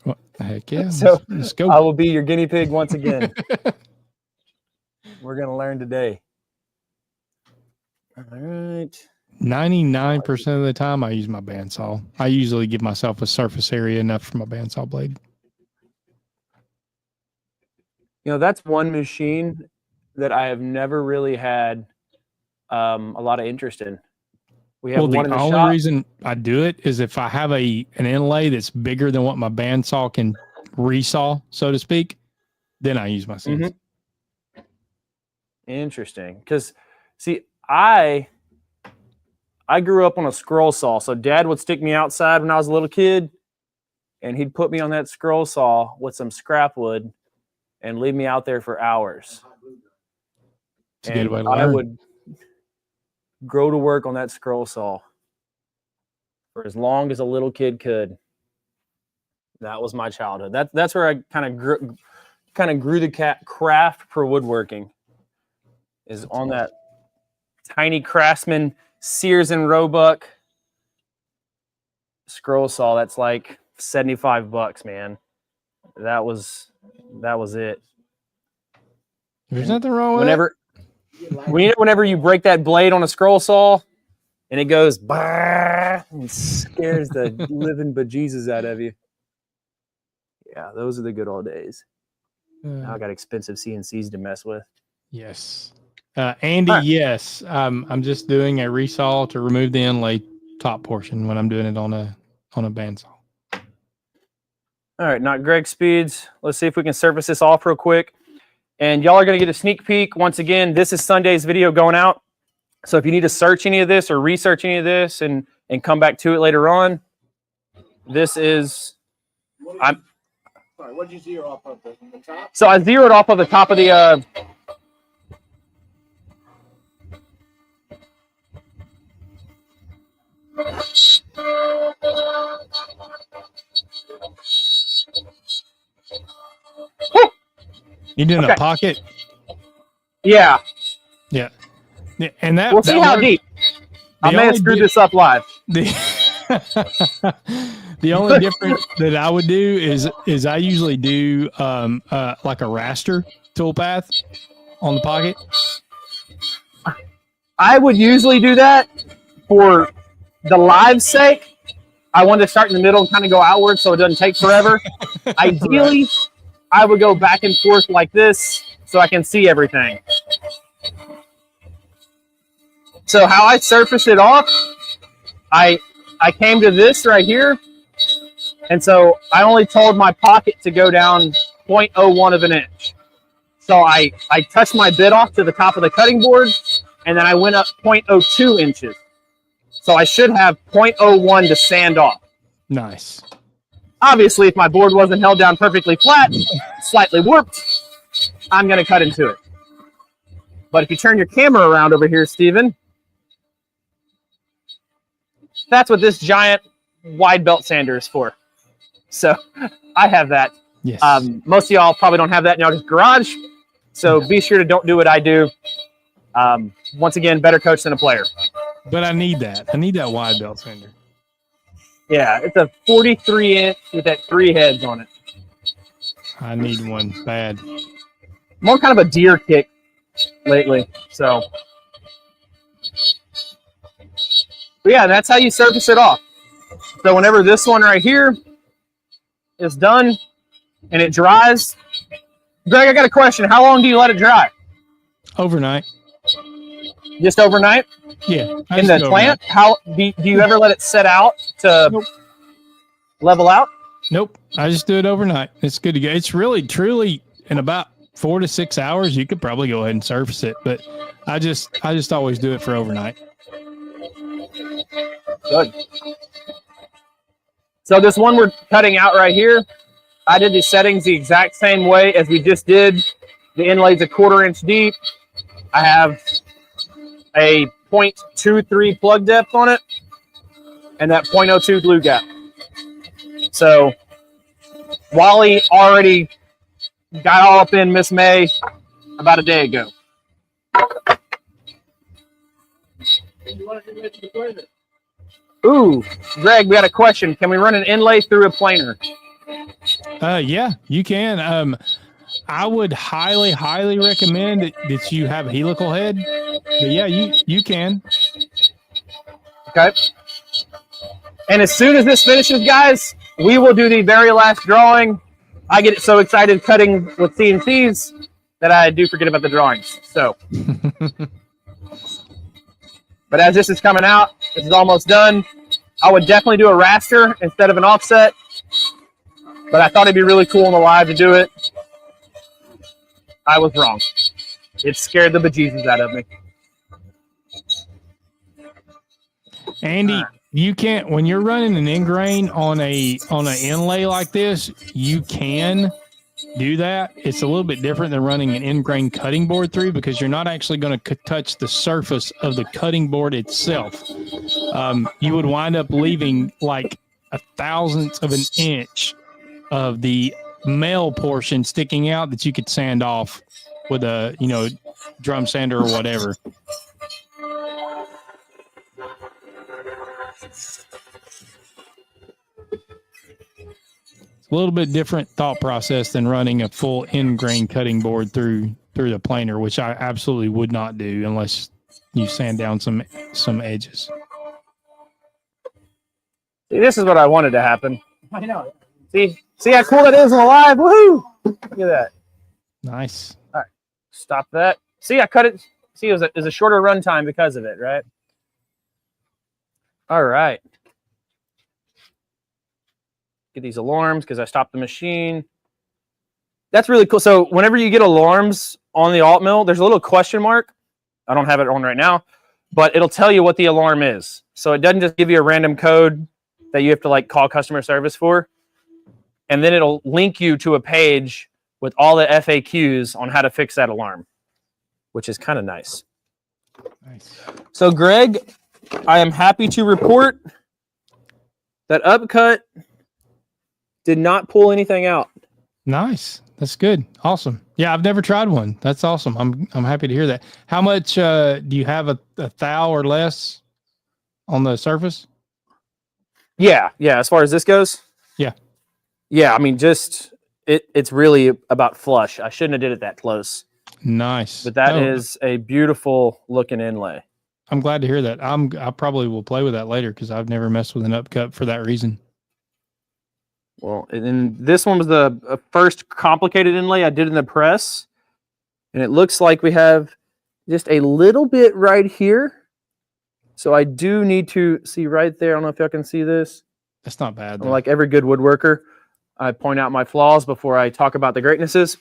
Well, heck yeah. So let's go. I will be your guinea pig once again. We're going to learn today. All right. 99% of the time I use my bandsaw. I usually give myself a surface area enough for my bandsaw blade. You know, that's one machine that I have never really had a lot of interest in. We have one in the only shop. reason I do it is if I have an inlay that's bigger than what my bandsaw can resaw, so to speak, then I use my CNC. Interesting. Because, see, I grew up on a scroll saw. So Dad would stick me outside when I was a little kid, and he'd put me on that scroll saw with some scrap wood and leave me out there for hours. It's a good way to I learn. would go to work on that scroll saw for as long as a little kid could. That was my childhood. That's where I kind of grew the craft for woodworking. Is on that tiny Craftsman Sears and Roebuck scroll saw. That's like $75, man. That was it. There's nothing wrong with Whenever you break that blade on a scroll saw and it goes bah, and scares the living bejesus out of you. Yeah, those are the good old days. Now I got expensive CNCs to mess with. Yes. Andy, Right. yes. I'm just doing a resaw to remove the inlay top portion when I'm doing it on a bandsaw. All right, not Greg Speeds. Let's see if we can surface this off real quick. And y'all are going to get a sneak peek. Once again, this is Sunday's video going out. So if you need to search any of this or research any of this and come back to it later on, this is... Sorry, what did you zero off of the top? So I zeroed off of the top of the... You doing Okay. a pocket? Yeah, Yeah. Yeah, and that we'll see that how worked. deep. I The may have only screwed di- this up live. The only difference that I would do is I usually do like a raster toolpath on the pocket. I would usually do that for the live's sake. I want to start in the middle and kind of go outward so it doesn't take forever. Ideally, I would go back and forth like this so I can see everything. So how I surfaced it off, I came to this right here, and so I only told my pocket to go down 0.01 of an inch. So I touched my bit off to the top of the cutting board, and then I went up 0.02 inches. So I should have 0.01 to sand off. Nice. Obviously, if my board wasn't held down perfectly flat, slightly warped, I'm going to cut into it. But if you turn your camera around over here, Steven, that's what this giant wide belt sander is for. So I have that. Yes. Most of y'all probably don't have that in y'all's garage. So be sure to don't do what I do. Once again, better coach than a player. But I need that. I need that wide belt sander. Yeah, it's a 43 inch with that 3 heads on it. I need one bad. I'm on kind of a deer kick lately. So, but yeah, that's how you surface it off. So whenever this one right here is done and it dries, Greg, I got a question. How long do you let it dry? Overnight. Just overnight? Yeah. In the plant? How do you ever let it set out to level out? Nope. I just do it overnight. It's good to go. It's really, truly, in about 4 to 6 hours, you could probably go ahead and surface it. But I just always do it for overnight. Good. So this one we're cutting out right here, I did the settings the exact same way as we just did. The inlay's a 1/4 inch deep. I have a 0.23 plug depth on it and that 0.02 glue gap. So Wally already got all up in Miss May about a day ago. You want to get to the planer? Ooh, Greg, we got a question. Can we run an inlay through a planer? Yeah, you can. I would highly, highly recommend that you have a helical head. But yeah, you can. Okay. And as soon as this finishes, guys, we will do the very last drawing. I get so excited cutting with CNCs that I do forget about the drawings. So, but as this is coming out, this is almost done. I would definitely do a raster instead of an offset, but I thought it'd be really cool in the live to do it. I was wrong. It scared the bejesus out of me. Andy, you can't, when you're running an ingrain on an inlay like this, you can do that. It's a little bit different than running an ingrain cutting board through, because you're not actually going to touch the surface of the cutting board itself. You would wind up leaving like 1/1000th of an inch of the male portion sticking out that you could sand off with a, drum sander or whatever. A little bit different thought process than running a full ingrain cutting board through the planer, which I absolutely would not do unless you sand down some edges. See, this is what I wanted to happen. I know. See how cool that is in the live? Woohoo! Look at that. Nice. All right, stop that. See, I cut it. See, it was a shorter run time because of it, right? All right. Get these alarms because I stopped the machine. That's really cool. So whenever you get alarms on the Altmill, there's a little question mark. I don't have it on right now, but it'll tell you what the alarm is. So it doesn't just give you a random code that you have to like call customer service for. And then it'll link you to a page with all the FAQs on how to fix that alarm, which is kind of nice. Nice. So Greg, I am happy to report that Upcut did not pull anything out. Nice. That's good. Awesome. Yeah, I've never tried one. That's awesome. I'm happy to hear that. How much do you have a thou or less on the surface? Yeah. As far as this goes. Yeah. I mean, just it's really about flush. I shouldn't have did it that close. Nice. But that is a beautiful looking inlay. I'm glad to hear that. I probably will play with that later because I've never messed with an upcut for that reason. Well, and this one was the first complicated inlay I did in the press. And it looks like we have just a little bit right here. So I do need to see right there. I don't know if y'all can see this. That's not bad, though. Like every good woodworker, I point out my flaws before I talk about the greatnesses.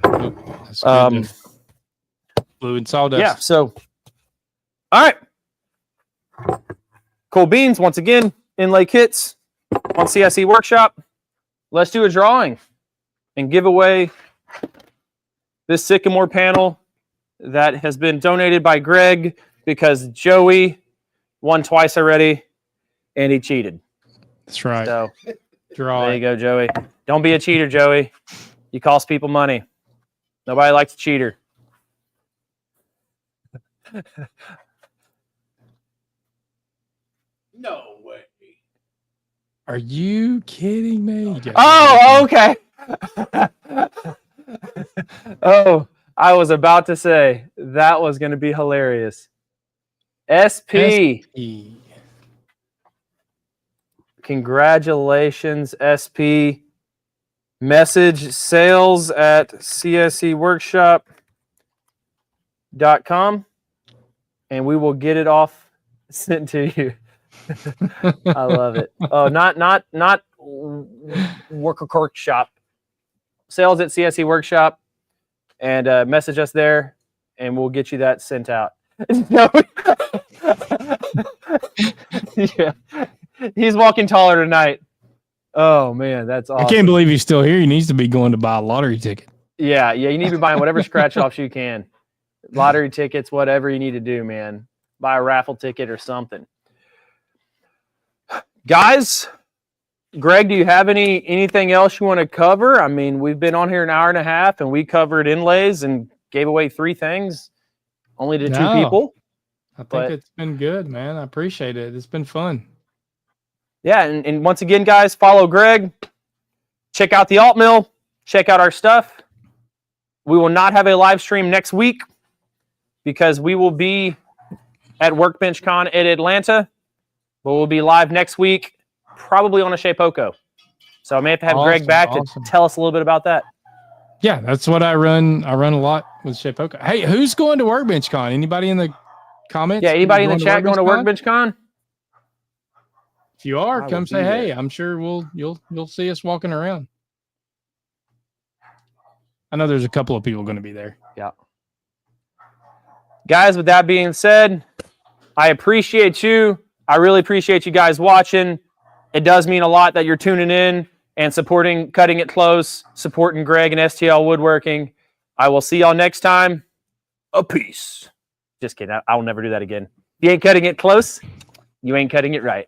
That's good. Blue and sawdust. Yeah, so, all right. Cool beans, once again, inlay kits on CSE Workshop. Let's do a drawing and give away this sycamore panel that has been donated by Greg because Joey won twice already and he cheated. That's right. So Draw. there you go, Joey. Don't be a cheater, Joey. You cost people money. Nobody likes a cheater. No way. Are you kidding me? Oh, okay. Oh, I was about to say that was going to be hilarious. SP. Congratulations, SP. Message sales at cscworkshop.com and we will get it off sent to you. I love it. Oh, not workshop. Sales at CSE Workshop and message us there and we'll get you that sent out. Yeah. He's walking taller tonight. Oh man, that's awesome. I can't believe he's still here. He needs to be going to buy a lottery ticket. Yeah, you need to be buying whatever scratch offs you can. Lottery tickets, whatever you need to do, man. Buy a raffle ticket or something. Guys, Greg, do you have anything else you want to cover? I mean, we've been on here an hour and a half and we covered inlays and gave away 3 things only to 2 people. I think But- it's been good, man. I appreciate it. It's been fun. Yeah, and once again, guys, follow Greg. Check out the Altmill. Check out our stuff. We will not have a live stream next week because we will be at Workbench Con in Atlanta. But we'll be live next week, probably on a Shapeoko. So I may have to have Greg Awesome, back awesome. to tell us a little bit about that. Yeah, that's what I run. I run a lot with Shapeoko. Hey, who's going to Workbench Con? Anybody in the comments? Yeah, anybody in the chat going to Con? Workbench Con? If you are, I will come be say there. hey. I'm sure you'll see us walking around. I know there's a couple of people going to be there. Yeah. Guys, with that being said, I appreciate you. I really appreciate you guys watching. It does mean a lot that you're tuning in and supporting Cutting It Close, supporting Greg and STL Woodworking. I will see y'all next time. A peace. Just kidding. I'll never do that again. If you ain't cutting it close, you ain't cutting it right.